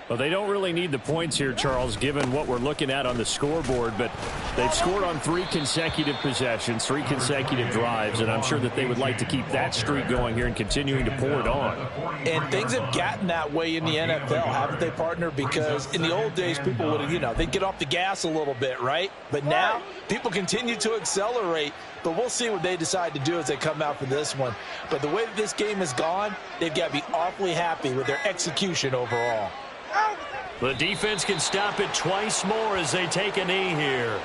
Well, they don't really need the points here, Charles, given what we're looking at on the scoreboard, but they've scored on 3 consecutive possessions, 3 consecutive drives, and I'm sure that they would like to keep that streak going here and continuing to pour it on. And things have gotten that way in the NFL, haven't they, partner? Because in the old days, people would, they'd get off the gas a little bit, right? But now, people continue to accelerate, but we'll see what they decide to do as they come out for this one. But the way that this game has gone, they've got to be awfully happy with their execution overall. The defense can stop it twice more as they take a knee here.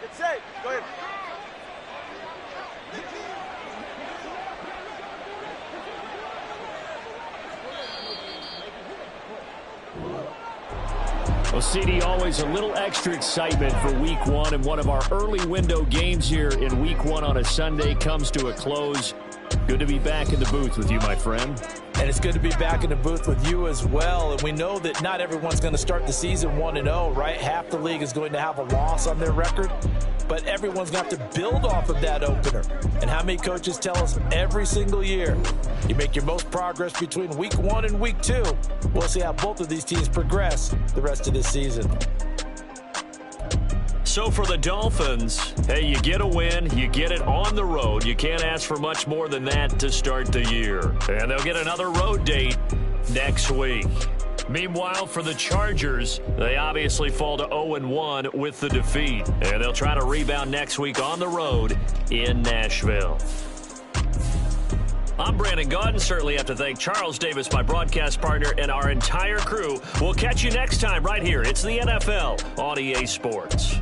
It's safe. Go ahead. Well, CD, always a little extra excitement for Week 1, and one of our early window games here in Week 1 on a Sunday comes to a close. Good to be back in the booth with you, my friend. And it's good to be back in the booth with you as well. And we know that not everyone's going to start the season 1-0, right? Half the league is going to have a loss on their record. But everyone's going to have to build off of that opener. And how many coaches tell us every single year, you make your most progress between week 1 and week 2. We'll see how both of these teams progress the rest of this season. So for the Dolphins, hey, you get a win, you get it on the road. You can't ask for much more than that to start the year. And they'll get another road date next week. Meanwhile, for the Chargers, they obviously fall to 0-1 with the defeat. And they'll try to rebound next week on the road in Nashville. I'm Brandon Gaudin. Certainly have to thank Charles Davis, my broadcast partner, and our entire crew. We'll catch you next time right here. It's the NFL on EA Sports.